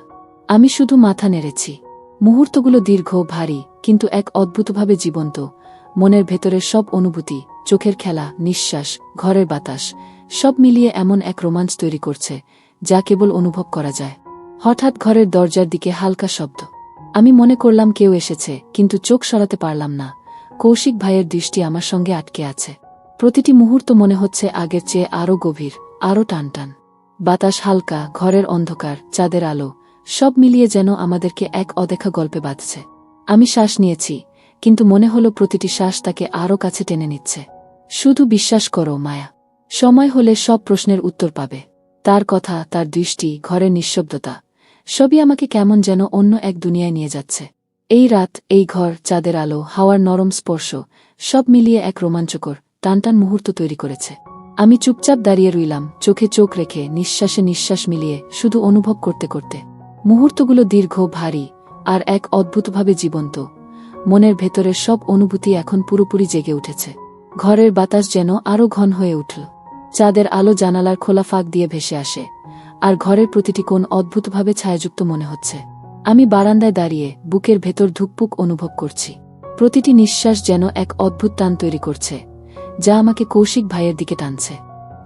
আমি শুধু মাথা নেড়েছি। মুহূর্তগুলো দীর্ঘ, ভারী, কিন্তু এক অদ্ভুতভাবে জীবন্ত। মনের ভেতরের সব অনুভূতি, চোখের খেলা, নিঃশ্বাস, ঘরের বাতাস, সব মিলিয়ে এমন এক রোমাঞ্চ তৈরি করছে যা কেবল অনুভব করা যায়। হঠাৎ ঘরের দরজার দিকে হালকা শব্দ। আমি মনে করলাম কেউ এসেছে, কিন্তু চোখ সরাতে পারলাম না। কৌশিক ভাইয়ের দৃষ্টি আমার সঙ্গে আটকে আছে। প্রতিটি মুহূর্ত মনে হচ্ছে আগের চেয়ে আরও গভীর, আরও টানটান। বাতাস হালকা, ঘরের অন্ধকার, চাঁদের আলো, সব মিলিয়ে যেন আমাদেরকে এক অদেখা গল্পে বাঁধছে। আমি শ্বাস নিয়েছি, কিন্তু মনে হলো প্রতিটি শ্বাস তাকে আরও কাছে টেনে নিচ্ছে। শুধু বিশ্বাস করো মায়া, সময় হলে সব প্রশ্নের উত্তর পাবে। তার কথা, তার দৃষ্টি, ঘরের নিঃশব্দতা, সবই আমাকে কেমন যেন অন্য এক দুনিয়ায় নিয়ে যাচ্ছে। এই রাত, এই ঘর, চাঁদের আলো, হাওয়ার নরম স্পর্শ, সব মিলিয়ে এক রোমাঞ্চকর, টানটান মুহূর্ত তৈরি করেছে। আমি চুপচাপ দাঁড়িয়ে রইলাম, চোখে চোখ রেখে, নিঃশ্বাসে নিঃশ্বাস মিলিয়ে, শুধু অনুভব করতে করতে। মুহূর্তগুলো দীর্ঘ, ভারী, আর এক অদ্ভুতভাবে জীবন্ত। মনের ভেতরের সব অনুভূতি এখন পুরোপুরি জেগে উঠেছে। ঘরের বাতাস যেন আরও ঘন হয়ে উঠল। চাঁদের আলো জানালার খোলা ফাঁক দিয়ে ভেসে আসে, আর ঘরের প্রতিটি কোণ অদ্ভুতভাবে ছায়াযুক্ত মনে হচ্ছে। আমি বারান্দায় দাঁড়িয়ে বুকের ভেতর ধুকপুক অনুভব করছি। প্রতিটি নিঃশ্বাস যেন এক অদ্ভুত টান তৈরি করছে, যা আমাকে কৌশিক ভাইয়ের দিকে টানছে।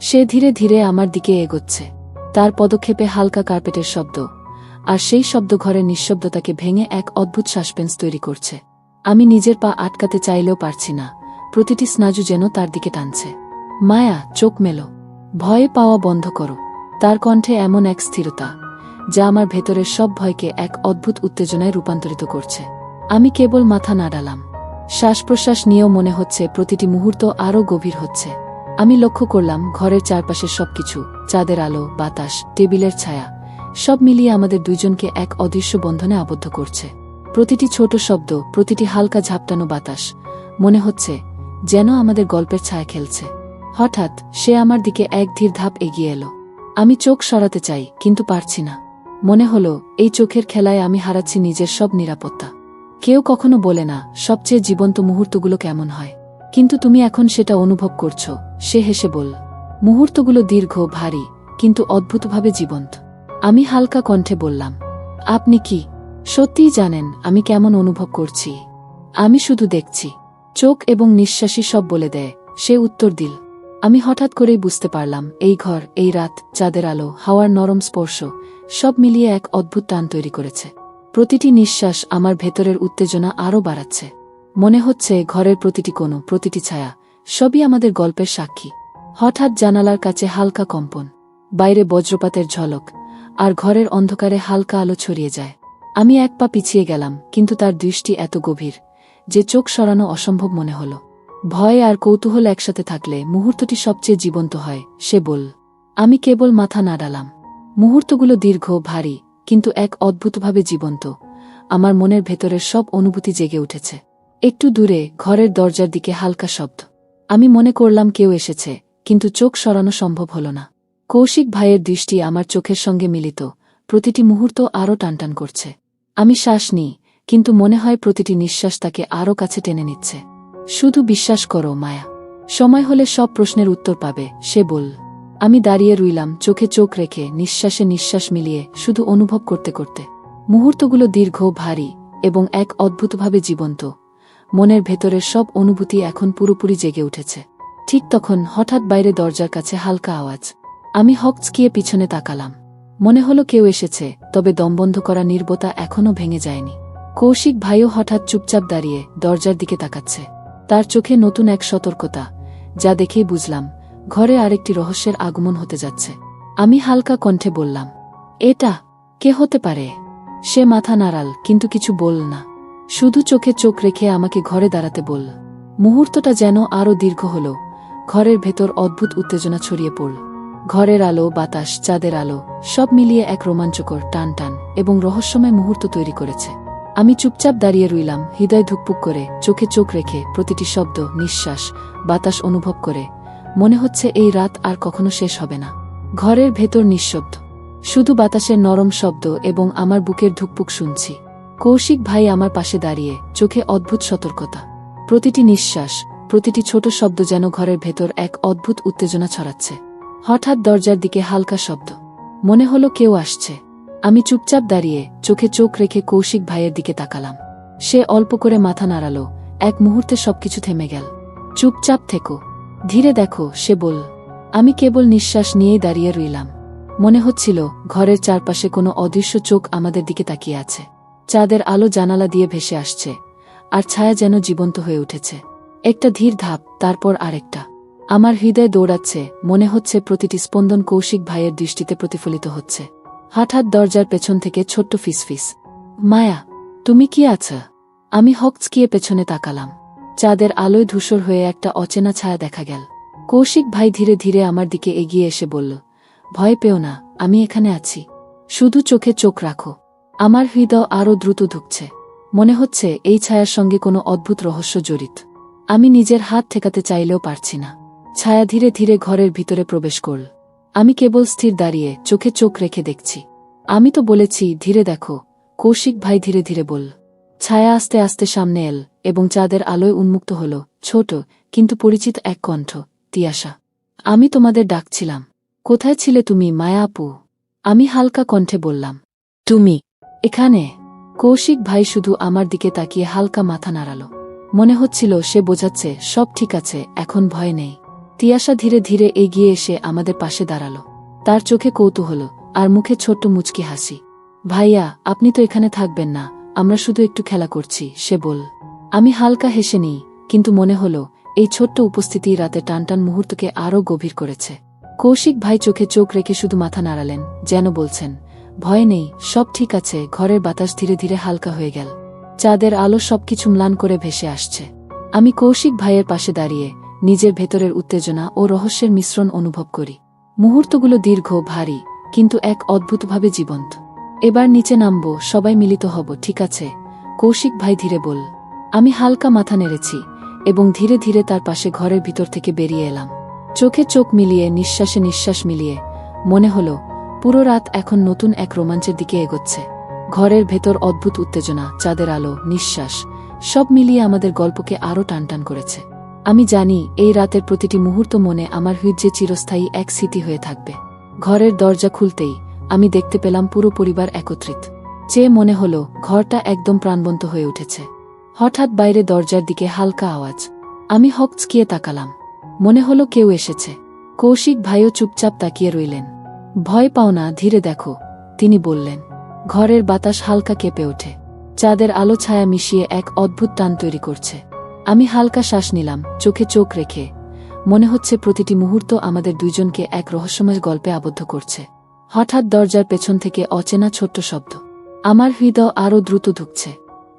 সে ধীরে ধীরে আমার দিকে এগোচ্ছে, তার পদক্ষেপে হালকা কার্পেটের শব্দ, আর সেই শব্দ ঘরের নিঃশব্দতাকে ভেঙে এক অদ্ভুত সাসপেন্স তৈরি করছে। আমি নিজের পা আটকাতে চাইলেও পারছি না, প্রতিটি স্নায়ু যেন তার দিকে টানছে। মায়া, চোখ মেলো। ভয়ে পাওয়া বন্ধ করো। তার কণ্ঠে এমন এক স্থিরতা যা আমার ভেতরের সব ভয়কে এক অদ্ভুত উত্তেজনায় রূপান্তরিত করছে। আমি কেবল মাথা নাড়ালাম। শ্বাস প্রশ্বাস নিয়েও মনে হচ্ছে প্রতিটি মুহূর্ত আরও গভীর হচ্ছে। আমি লক্ষ্য করলাম ঘরের চারপাশের সবকিছু, চাঁদের আলো, বাতাস, টেবিলের ছায়া, সব মিলিয়ে আমাদের দুইজনকে এক অদৃশ্য বন্ধনে আবদ্ধ করছে। প্রতিটি ছোট শব্দ, প্রতিটি হালকা ঝাপটানো বাতাস, মনে হচ্ছে যেন আমাদের গল্পের ছায়া খেলছে। হঠাৎ সে আমার দিকে এক ধীর ধাপ এগিয়ে এলো। আমি চোখ সরাতে চাই, কিন্তু পারছি না। মনে হলো এই চোখের খেলায় আমি হারাচ্ছি নিজের সব নিরাপত্তা। কেউ কখনো বলে না সবচেয়ে জীবন্ত মুহূর্তগুলো কেমন হয়, কিন্তু তুমি এখন সেটা অনুভব করছো। সে হেসে বলল, মুহূর্তগুলো দীর্ঘ, ভারী, কিন্তু অদ্ভুতভাবে জীবন্ত। আমি হালকা কণ্ঠে বললাম, আপনি কি সত্যিই জানেন আমি কেমন অনুভব করছি? আমি শুধু দেখছি। চোখ এবং নিঃশ্বাসই সব বলে দেয়, সে উত্তর দিল। আমি হঠাৎ করেই বুঝতে পারলাম এই ঘর, এই রাত, চাঁদের আলো, হাওয়ার নরম স্পর্শ, সব মিলিয়ে এক অদ্ভুত টান তৈরি করেছে। প্রতিটি নিঃশ্বাস আমার ভেতরের উত্তেজনা আরও বাড়াচ্ছে। মনে হচ্ছে ঘরের প্রতিটি কোণ, প্রতিটি ছায়া, সবই আমাদের গল্পের সাক্ষী। হঠাৎ জানালার কাছে হালকা কম্পন, বাইরে বজ্রপাতের ঝলক, আর ঘরের অন্ধকারে হালকা আলো ছড়িয়ে যায়। আমি এক পা পিছিয়ে গেলাম, কিন্তু তার দৃষ্টি এত গভীর যে চোখ সরানো অসম্ভব মনে হল। ভয় আর কৌতূহল একসাথে থাকলে মুহূর্তটি সবচেয়ে জীবন্ত হয়, সে বলল। আমি কেবল মাথা নাড়ালাম। মুহূর্তগুলো দীর্ঘ, ভারী, কিন্তু এক অদ্ভুতভাবে জীবন্ত। আমার মনের ভেতরের সব অনুভূতি জেগে উঠেছে। একটু দূরে ঘরের দরজার দিকে হালকা শব্দ। আমি মনে করলাম কেউ এসেছে, কিন্তু চোখ সরানো সম্ভব হল না। কৌশিক ভাইয়ের দৃষ্টি আমার চোখের সঙ্গে মিলিত, প্রতিটি মুহূর্ত আরও টানটান করছে। আমি শ্বাস নিই, কিন্তু মনে হয় প্রতিটি নিঃশ্বাস তাকে আরও কাছে টেনে নিচ্ছে। শুধু বিশ্বাস করো মায়া, সময় হলে সব প্রশ্নের উত্তর পাবে, সে বলল। আমি দাঁড়িয়ে রইলাম, চোখে চোখ রেখে, নিঃশ্বাসে নিঃশ্বাস মিলিয়ে, শুধু অনুভব করতে করতে। মুহূর্তগুলো দীর্ঘ, ভারী, এবং এক অদ্ভুতভাবে জীবন্ত। মনের ভেতরের সব অনুভূতি এখন পুরোপুরি জেগে উঠেছে। ঠিক তখন হঠাৎ বাইরে দরজার কাছে হালকা আওয়াজ। আমি হকচকিয়ে পিছনে তাকালাম। মনে হলো কেউ এসেছে, তবে দমবন্ধ করা নীরবতা এখনও ভেঙে যায়নি। কৌশিক ভাইও হঠাৎ চুপচাপ দাঁড়িয়ে দরজার দিকে তাকাচ্ছে। তার চোখে নতুন এক সতর্কতা, যা দেখেই বুঝলাম ঘরে আরেকটি রহস্যের আগমন হতে যাচ্ছে। আমি হালকা কণ্ঠে বললাম, এটা কে হতে পারে? সে মাথা নাড়াল, কিন্তু কিছু বলল না। শুধু চোখে চোখ রেখে আমাকে ঘরে দাঁড়াতে বলল। মুহূর্তটা যেন আরও দীর্ঘ হল। ঘরের ভেতর অদ্ভুত উত্তেজনা ছড়িয়ে পড়ল। ঘরের আলো, বাতাস, চাঁদের আলো, সব মিলিয়ে এক রোমাঞ্চকর, টান টান এবং রহস্যময় মুহূর্ত তৈরি করেছে। আমি চুপচাপ দাঁড়িয়ে রইলাম, হৃদয় ধুকপুক করে, চোখে চোখ রেখে, প্রতিটি শব্দ, নিঃশ্বাস, বাতাস অনুভব করে। মনে হচ্ছে এই রাত আর কখনো শেষ হবে না। ঘরের ভেতর নিঃশব্দ, শুধু বাতাসের নরম শব্দ এবং আমার বুকের ধুকপুক শুনছি। কৌশিক ভাই আমার পাশে দাঁড়িয়ে, চোখে অদ্ভুত সতর্কতা। প্রতিটি নিঃশ্বাস, প্রতিটি ছোট শব্দ যেন ঘরের ভেতর এক অদ্ভুত উত্তেজনা ছড়াচ্ছে। হঠাৎ দরজার দিকে হালকা শব্দ। মনে হলো কেউ আসছে। আমি চুপচাপ দাঁড়িয়ে, চোখে চোখ রেখে কৌশিক ভাইয়ের দিকে তাকালাম। সে অল্প করে মাথা নাড়ালো। এক মুহূর্তে সবকিছু থেমে গেল। চুপচাপ থেকো, ধীরে দেখো, সে বলল। আমি কেবল নিঃশ্বাস নিয়েই দাঁড়িয়ে রইলাম। মনে হচ্ছিল ঘরের চারপাশে কোনো অদৃশ্য চোখ আমাদের দিকে তাকিয়ে আছে। চাঁদের আলো জানালা দিয়ে ভেসে আসছে, আর ছায়া যেন জীবন্ত হয়ে উঠেছে। একটা ধীর ধাপ, তারপর আরেকটা। আমার হৃদয় দৌড়াচ্ছে, মনে হচ্ছে প্রতিটি স্পন্দন কৌশিক ভাইয়ের দৃষ্টিতে প্রতিফলিত হচ্ছে। হঠাৎ দরজার পেছন থেকে ছোট্ট ফিসফিস, মায়া, তুমি কি আছো? আমি হকচকিয়ে পেছনে তাকালাম। চাঁদের আলোয় ধূসর হয়ে একটা অচেনা ছায়া দেখা গেল। কৌশিক ভাই ধীরে ধীরে আমার দিকে এগিয়ে এসে বলল, ভয় পেও না, আমি এখানে আছি। শুধু চোখে চোখ রাখো। আমার হৃদয় আরও দ্রুত ধুকছে। মনে হচ্ছে এই ছায়ার সঙ্গে কোনো অদ্ভুত রহস্য জড়িত। আমি নিজের হাত ঠেকাতে চাইলেও পারছি না। ছায়া ধীরে ধীরে ঘরের ভিতরে প্রবেশ করল। আমি কেবল স্থির দাঁড়িয়ে, চোখে চোখ রেখে দেখছি। আমি তো বলেছি ধীরে দেখো, কৌশিক ভাই ধীরে ধীরে বলল। ছায়া আস্তে আস্তে সামনে এল, এবং চাঁদের আলোয় উন্মুক্ত হল ছোট কিন্তু পরিচিত এক কণ্ঠ, তিয়াশা। আমি তোমাদের ডাকছিলাম। কোথায় ছিলে তুমি, মায়া আপু? আমি হালকা কণ্ঠে বললাম। তুমি এখানে? কৌশিক ভাই শুধু আমার দিকে তাকিয়ে হালকা মাথা নাড়াল। মনে হচ্ছিল সে বোঝাচ্ছে সব ঠিক আছে, এখন ভয় নেই। তিয়াশা ধীরে ধীরে এগিয়ে এসে আমাদের পাশে দাঁড়াল। তার চোখে কৌতূহল আর মুখে ছোট্ট মুচকি হাসি। ভাইয়া, আপনি তো এখানে থাকবেন না, আমরা শুধু একটু খেলা করছি, সে বলল। আমি হালকা হেসে নিই, কিন্তু মনে হলো এই ছোট্ট উপস্থিতি রাতে টানটান মুহূর্তকে আরও গভীর করেছে। কৌশিক ভাই চোখে চোখ রেখে শুধু মাথা নাড়ালেন, যেন বলছেন, ভয় নেই, সব ঠিক আছে। ঘরের বাতাস ধীরে ধীরে হালকা হয়ে গেল। চাঁদের আলো সবকিছু ম্লান করে ভেসে আসছে। আমি কৌশিক ভাইয়ের পাশে দাঁড়িয়ে নিজের ভেতরের উত্তেজনা ও রহস্যের মিশ্রণ অনুভব করি। মুহূর্তগুলো দীর্ঘ, ভারী, কিন্তু এক অদ্ভুতভাবে জীবন্ত। এবার নিচে নামব, সবাই মিলিত হব, ঠিক আছে? কৌশিক ভাই ধীরে বল। আমি হালকা মাথা নেড়েছি এবং ধীরে ধীরে তার পাশে ঘরের ভিতর থেকে বেরিয়ে এলাম। চোখে চোখ মিলিয়ে, নিঃশ্বাসে নিঃশ্বাস মিলিয়ে মনে হলো পুরো রাত এখন নতুন এক রোমাঞ্চের দিকে এগোচ্ছে। ঘরের ভেতর অদ্ভুত উত্তেজনা, চাঁদের আলো, নিঃশ্বাস, সব মিলিয়ে আমাদের গল্পকে আরও টানটান করেছে। আমি জানি এই রাতের প্রতিটি মুহূর্ত মনে আমার হৃদয়ে চিরস্থায়ী এক স্মৃতি হয়ে থাকবে। ঘরের দরজা খুলতেই আমি দেখতে পেলাম পুরো পরিবার একত্রিত। চেয়ে মনে হলো ঘরটা একদম প্রাণবন্ত হয়ে উঠেছে। হঠাৎ বাইরে দরজার দিকে হালকা আওয়াজ। আমি হকচকিয়ে তাকালাম। মনে হলো কেউ এসেছে। কৌশিক ভাইও চুপচাপ তাকিয়ে রইলেন। ভয় পাও না, ধীরে দেখো, তিনি বললেন। ঘরের বাতাস হালকা কেঁপে ওঠে। চাঁদের আলো ছায়া মিশিয়ে এক অদ্ভুত টান তৈরি করছে। আমি হালকা শ্বাস নিলাম, চোখে চোখ রেখে। মনে হচ্ছে প্রতিটি মুহূর্ত আমাদের দুইজনকে এক রহস্যময় গল্পে আবদ্ধ করছে। হঠাৎ দরজার পেছন থেকে অচেনা ছোট্ট শব্দ। আমার হৃদয় আরও দ্রুত ধুকছে।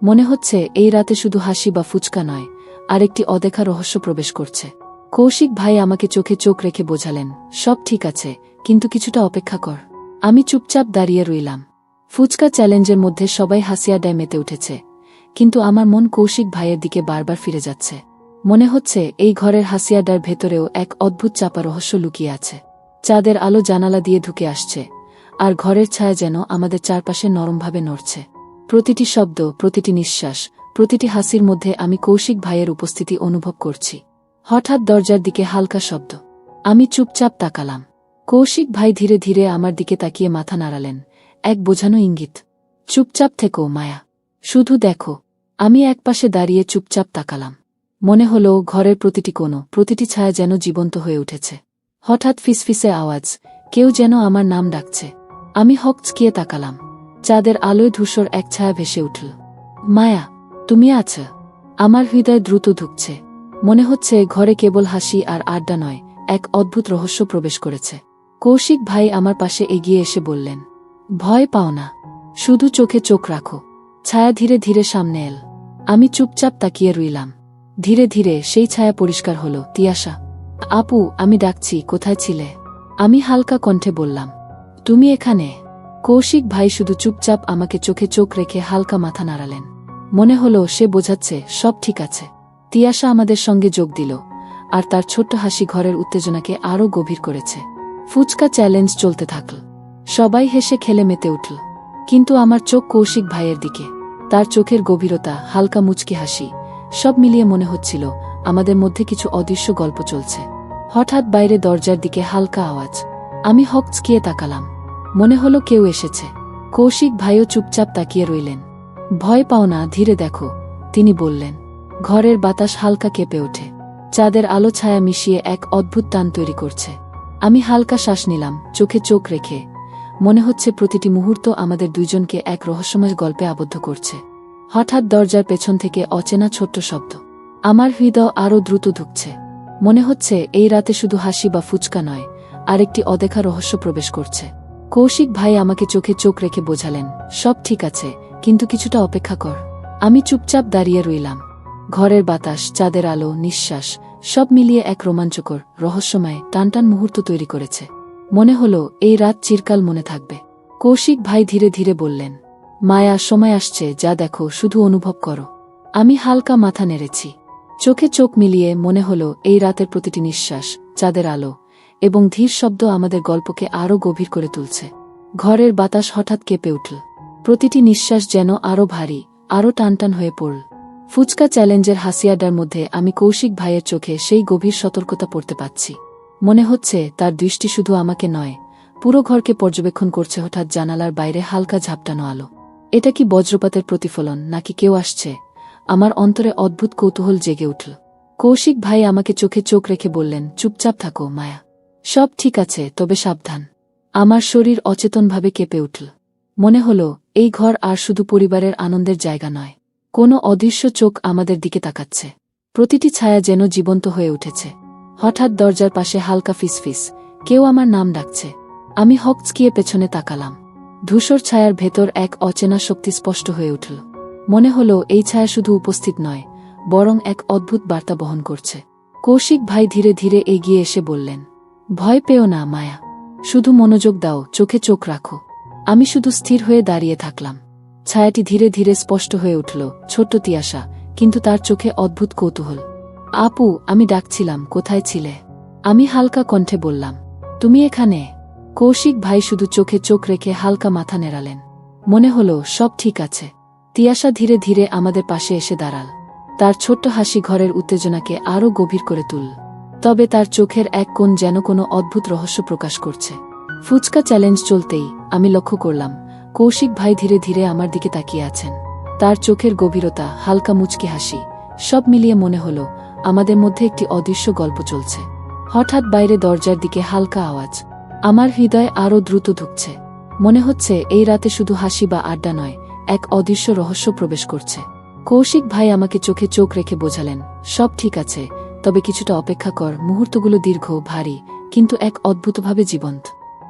মনে হচ্ছে এই রাতে শুধু হাসি বা ফুচকা নয়, আরেকটি অদেখা রহস্য প্রবেশ করছে। কৌশিক ভাই আমাকে চোখে চোখ রেখে বোঝালেন, সব ঠিক আছে, কিন্তু কিছুটা অপেক্ষা কর। আমি চুপচাপ দাঁড়িয়ে রইলাম। ফুচকা চ্যালেঞ্জের মধ্যে সবাই হাসি আড্ডায় মেতে উঠেছে, কিন্তু আমার মন কৌশিক ভাইয়ের দিকে বারবার ফিরে যাচ্ছে। মনে হচ্ছে এই ঘরের হাসি আড্ডার ভেতরেও এক অদ্ভুত চাপা রহস্য লুকিয়ে আছে। চাঁদের আলো জানালা দিয়ে ঢুকে আসছে, আর ঘরের ছায়া যেন আমাদের চারপাশে নরমভাবে নড়ছে। প্রতিটি শব্দ, প্রতিটি নিঃশ্বাস, প্রতিটি হাসির মধ্যে আমি কৌশিক ভাইয়ের উপস্থিতি অনুভব করছি। হঠাৎ দরজার দিকে হালকা শব্দ। আমি চুপচাপ তাকালাম। কৌশিক ভাই ধীরে ধীরে আমার দিকে তাকিয়ে মাথা নাড়ালেন, এক বোঝানো ইঙ্গিত। চুপচাপ থেকো মায়া, শুধু দেখো। আমি একপাশে দাঁড়িয়ে চুপচাপ তাকালাম। মনে হলো ঘরের প্রতিটি কোণ, প্রতিটি ছায়া যেন জীবন্ত হয়ে উঠেছে। হঠাৎ ফিসফিসে আওয়াজ, কেউ যেন আমার নাম ডাকছে। আমি হকচকিয়ে তাকালাম। চাঁদের আলোয় ধূসর এক ছায়া ভেসে উঠল। মায়া, তুমি আছো? আমার হৃদয় দ্রুত ধুকছে। মনে হচ্ছে ঘরে কেবল হাসি আর আড্ডা নয়, এক অদ্ভুত রহস্য প্রবেশ করেছে। কৌশিক ভাই আমার পাশে এগিয়ে এসে বললেন, ভয় পাও না, শুধু চোখে চোখ রাখো। ছায়া ধীরে ধীরে সামনে এল। আমি চুপচাপ তাকিয়ে রইলাম। ধীরে ধীরে সেই ছায়া পরিষ্কার হলো। তিয়াশা, আপু, আমি ডাকছি, কোথায় ছিলে? আমি হালকা কণ্ঠে বললাম, তুমি এখানে? কৌশিক ভাই শুধু চুপচাপ আমাকে চোখে চোখ রেখে হালকা মাথা নাড়ালেন। মনে হলো সে বোঝাচ্ছে সব ঠিক আছে। তিয়াশা আমাদের সঙ্গে যোগ দিল, আর তার ছোট্ট হাসি ঘরের উত্তেজনাকে আরও গভীর করেছে। ফুচকা চ্যালেঞ্জ চলতে থাকল। সবাই হেসে খেলে মেতে উঠল, কিন্তু আমার চোখ কৌশিক ভাইয়ের দিকে। তার চোখের গভীরতা, হালকা মুচকি হাসি, সব মিলিয়ে মনে হচ্ছিল আমাদের মধ্যে কিছু অদৃশ্য গল্প চলছে। হঠাৎ বাইরে দরজার দিকে হালকা আওয়াজ। আমি হকচকিয়ে তাকালাম। মনে হলো কেউ এসেছে। কৌশিক ভাইও চুপচাপ তাকিয়ে রইলেন। ভয় পাও না, ধীরে দেখো, তিনি বললেন। ঘরের বাতাস হালকা কেঁপে ওঠে। চাঁদের আলো ছায়া মিশিয়ে এক অদ্ভুত টান তৈরি করছে। আমি হালকা শ্বাস নিলাম, চোখে চোখ রেখে। মনে হচ্ছে প্রতিটি মুহূর্ত আমাদের দুইজনকে এক রহস্যময় গল্পে আবদ্ধ করছে। হঠাৎ দরজার পেছন থেকে অচেনা ছোট্ট শব্দ। আমার হৃদয় আরও দ্রুত ধুকছে। মনে হচ্ছে এই রাতে শুধু হাসি বা ফুচকা নয়, আরেকটি অদেখা রহস্য প্রবেশ করছে। কৌশিক ভাই আমাকে চোখে চোখ রেখে বোঝালেন, সব ঠিক আছে, কিন্তু কিছুটা অপেক্ষা কর। আমি চুপচাপ দাঁড়িয়ে রইলাম। ঘরের বাতাস, চাঁদের আলো, নিঃশ্বাস, সব মিলিয়ে এক রোমাঞ্চকর, রহস্যময়, টানটান মুহূর্ত তৈরি করেছে। মনে হলো এই রাত চিরকাল মনে থাকবে। কৌশিক ভাই ধীরে ধীরে বললেন, মায়া, সময় আসছে, যা দেখো, শুধু অনুভব করো। আমি হালকা মাথা নেড়েছি। চোখে চোখ মিলিয়ে মনে হলো এই রাতের প্রতিটি নিঃশ্বাস, চাঁদের আলো এবং ধীর শব্দ আমাদের গল্পকে আরও গভীর করে তুলছে। ঘরের বাতাস হঠাৎ কেঁপে উঠল। প্রতিটি নিঃশ্বাস যেন আরও ভারী, আরও টানটান হয়ে পড়ল। ফুচকা চ্যালেঞ্জের হাসিয়াডার মধ্যে আমি কৌশিক ভাইয়ের চোখে সেই গভীর সতর্কতা পড়তে পাচ্ছি। মনে হচ্ছে তার দৃষ্টি শুধু আমাকে নয়, পুরো ঘরকে পর্যবেক্ষণ করছে। হঠাৎ জানালার বাইরে হালকা ঝাপটানো আলো। এটা কি বজ্রপাতের প্রতিফলন, নাকি কেউ আসছে? আমার অন্তরে অদ্ভুত কৌতূহল জেগে উঠল। কৌশিক ভাই আমাকে চোখে চোখ রেখে বললেন, চুপচাপ থাকো মায়া, সব ঠিক আছে, তবে সাবধান। আমার শরীর অচেতনভাবে কেঁপে উঠল। মনে হলো এই ঘর আর শুধু পরিবারের আনন্দের জায়গা নয়, কোনো অদৃশ্য চোখ আমাদের দিকে তাকাচ্ছে। প্রতিটি ছায়া যেন জীবন্ত হয়ে উঠেছে। হঠাৎ দরজার পাশে হালকা ফিসফিস, কেউ আমার নাম ডাকছে। আমি হকচকিয়ে পেছনে তাকালাম। ধূসর ছায়ার ভেতর এক অচেনা শক্তি স্পষ্ট হয়ে উঠল। মনে হলো এই ছায়া শুধু উপস্থিত নয়, বরং এক অদ্ভুত বার্তা বহন করছে। কৌশিক ভাই ধীরে ধীরে এগিয়ে এসে বললেন, ভয় পেও না মায়া, শুধু মনোযোগ দাও, চোখে চোখ রাখো। আমি শুধু স্থির হয়ে দাঁড়িয়ে থাকলাম। ছায়াটি ধীরে ধীরে স্পষ্ট হয়ে উঠল, ছোট্ট তিয়াশা, কিন্তু তার চোখে অদ্ভুত কৌতূহল। আপু, আমি ডাকছিলাম, কোথায় ছিলে? আমি হালকা কণ্ঠে বললাম, তুমি এখানে? কৌশিক ভাই শুধু চোখে চোখ রেখে হালকা মাথা নেড়ালেন। মনে হলো সব ঠিক আছে। তিয়াশা ধীরে ধীরে আমাদের পাশে এসে দাঁড়াল। তার ছোট্ট হাসি ঘরের উত্তেজনাকে আরও গভীর করে তুলল। তবে তার চোখের এক কোণ যেন কোনো অদ্ভুত রহস্য প্রকাশ করছে। ফুচকা চ্যালেঞ্জ চলতেই আমি লক্ষ্য করলাম কৌশিক ভাই ধীরে ধীরে আমার দিকে তাকিয়ে আছেন। তার চোখের গভীরতা, হালকা মুচকি হাসি, সব মিলিয়ে মনে হলো আমাদের মধ্যে একটি অদৃশ্য গল্প চলছে। হঠাৎ বাইরে দরজার দিকে হালকা আওয়াজ। আমার হৃদয় আরও দ্রুত ধুকছে। মনে হচ্ছে এই রাতে শুধু হাসি বা আড্ডা নয়, এক অদৃশ্য রহস্য প্রবেশ করছে। কৌশিক ভাই আমাকে চোখে চোখ রেখে বোঝালেন, সব ঠিক আছে, তবে কিছুটা অপেক্ষা কর। মুহূর্তগুলো দীর্ঘ, ভারী, কিন্তু এক অদ্ভুতভাবে জীবন্ত।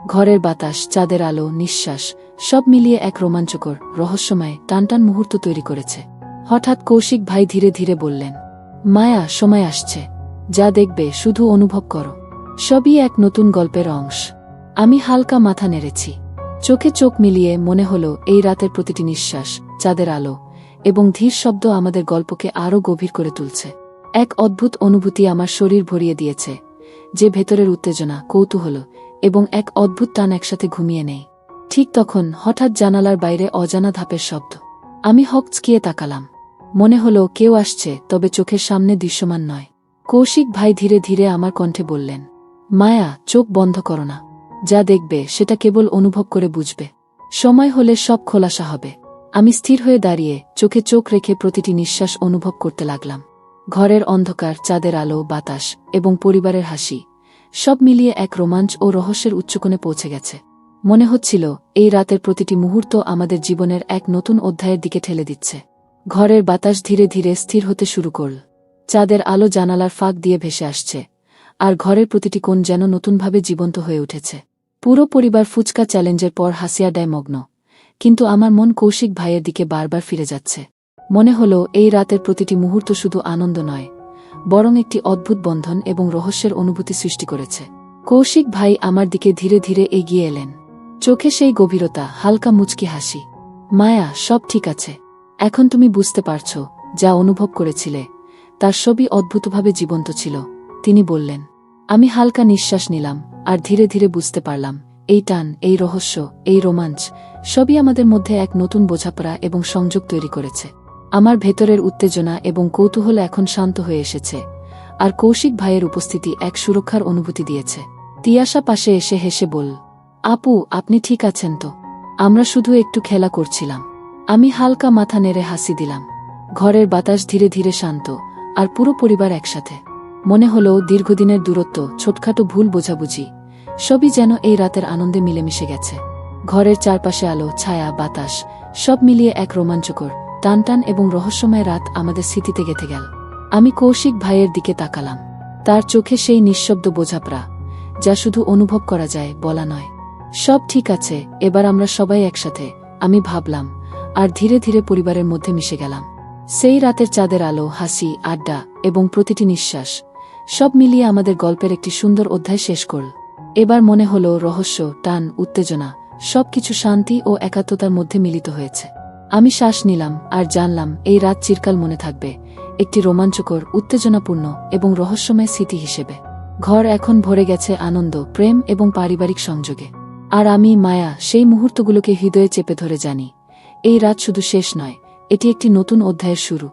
ঘরের বাতাস, চাঁদের আলো, নিঃশ্বাস, সব মিলিয়ে এক রোমাঞ্চকর, রহস্যময়, টানটান মুহূর্ত তৈরি করেছে। হঠাৎ কৌশিক ভাই ধীরে ধীরে বললেন, মায়া, সময় আসছে, যা দেখবে শুধু অনুভব করো। সবই এক নতুন গল্পের অংশ। আমি হালকা মাথা নেড়েছি। চোখে চোখ মিলিয়ে মনে হলো এই রাতের প্রতিটি নিঃশ্বাস, চাঁদের আলো এবং ধীর শব্দ আমাদের গল্পকে আরও গভীর করে তুলছে। এক অদ্ভুত অনুভূতি আমার শরীর ভরিয়ে দিয়েছে, যে ভেতরের উত্তেজনা, কৌতূহল এবং এক অদ্ভুত টান একসাথে ঘুমিয়ে নেই। ঠিক তখন হঠাৎ জানালার বাইরে অজানা ধাপের শব্দ। আমি হকচকিয়ে তাকালাম। মনে হলো কেউ আসছে, তবে চোখের সামনে দৃশ্যমান নয়। কৌশিক ভাই ধীরে ধীরে আমার কণ্ঠে বললেন, মায়া, চোখ বন্ধ করো না। যা দেখবে সেটা কেবল অনুভব করে বুঝবে। সময় হলে সব খোলাসা হবে। আমি স্থির হয়ে দাঁড়িয়ে চোখে চোখ রেখে প্রতিটি নিঃশ্বাস অনুভব করতে লাগলাম। ঘরের অন্ধকার, চাঁদের আলো, বাতাস এবং পরিবারের হাসি, সব মিলিয়ে এক রোমাঞ্চ ও রহস্যের উচ্চকোণে পৌঁছে গেছে। মনে হচ্ছিল এই রাতের প্রতিটি মুহূর্ত আমাদের জীবনের এক নতুন অধ্যায়ের দিকে ঠেলে দিচ্ছে। ঘরের বাতাস ধীরে ধীরে স্থির হতে শুরু করল। চাঁদের আলো জানালার ফাঁক দিয়ে ভেসে আসছে, আর ঘরের প্রতিটি কোণ যেন নতুনভাবে জীবন্ত হয়ে উঠেছে। পুরো পরিবার ফুচকা চ্যালেঞ্জের পর হাসি আড্ডায় মগ্ন, কিন্তু আমার মন কৌশিক ভাইয়ের দিকে বারবার ফিরে যাচ্ছে। মনে হলো এই রাতের প্রতিটি মুহূর্ত শুধু আনন্দ নয়, বরং একটি অদ্ভুত বন্ধন এবং রহস্যের অনুভূতি সৃষ্টি করেছে। কৌশিক ভাই আমার দিকে ধীরে ধীরে এগিয়ে এলেন। চোখে সেই গভীরতা, হালকা মুচকি হাসি। মায়া, সব ঠিক আছে। এখন তুমি বুঝতে পারছ, যা অনুভব করেছিলে তার সবই অদ্ভুতভাবে জীবন্ত ছিল, তিনি বললেন। আমি হালকা নিঃশ্বাস নিলাম, আর ধীরে ধীরে বুঝতে পারলাম এই টান, এই রহস্য, এই রোমাঞ্চ সবই আমাদের মধ্যে এক নতুন বোঝাপড়া এবং সংযোগ তৈরি করেছে। আমার ভেতরের উত্তেজনা এবং কৌতূহল এখন শান্ত হয়ে এসেছে, আর কৌশিক ভাইয়ের উপস্থিতি এক সুরক্ষার অনুভূতি দিয়েছে। তিয়াশা পাশে এসে হেসে বলল, আপু, আপনি ঠিক আছেন তো? আমরা শুধু একটু খেলা করছিলাম। আমি হালকা মাথা নেড়ে হাসি দিলাম। ঘরের বাতাস ধীরে ধীরে শান্ত, আর পুরো পরিবার একসাথে। মনে হলো দীর্ঘদিনের দূরত্ব, ছোটখাটো ভুল বোঝাবুঝি, সবই যেন এই রাতের আনন্দে মিলেমিশে গেছে। ঘরের চারপাশে আলো, ছায়া, বাতাস সব মিলিয়ে এক রোমাঞ্চকর, টানটান এবং রহস্যময় রাত আমাদের স্মৃতিতে গেঁথে গেল। আমি কৌশিক ভাইয়ের দিকে তাকালাম। তার চোখে সেই নিঃশব্দ বোঝাপড়া, যা শুধু অনুভব করা যায়, বলা নয়। সব ঠিক আছে, এবার আমরা সবাই একসাথে, আমি ভাবলাম, আর ধীরে ধীরে পরিবারের মধ্যে মিশে গেলাম। সেই রাতের চাঁদের আলো, হাসি, আড্ডা এবং প্রতিটি নিঃশ্বাস সব মিলিয়ে আমাদের গল্পের একটি সুন্দর অধ্যায় শেষ করল। এবার মনে হলো রহস্য, টান, উত্তেজনা সবকিছু শান্তি ও একাত্মতার মধ্যে মিলিত হয়েছে। আমি শ্বাস নিলাম, আর জানলাম এই রাত চিরকাল মনে থাকবে, একটি রোমাঞ্চকর, উত্তেজনাপূর্ণ এবং রহস্যময় স্মৃতি হিসেবে। ঘর এখন ভরে গেছে আনন্দ, প্রেম এবং পারিবারিক সংযোগে। আর আমি, মায়া, সেই মুহূর্তগুলোকে হৃদয়ে চেপে ধরে জানি, এই রাত শুধু শেষ নয়, এটি একটি নতুন অধ্যায়ের শুরু।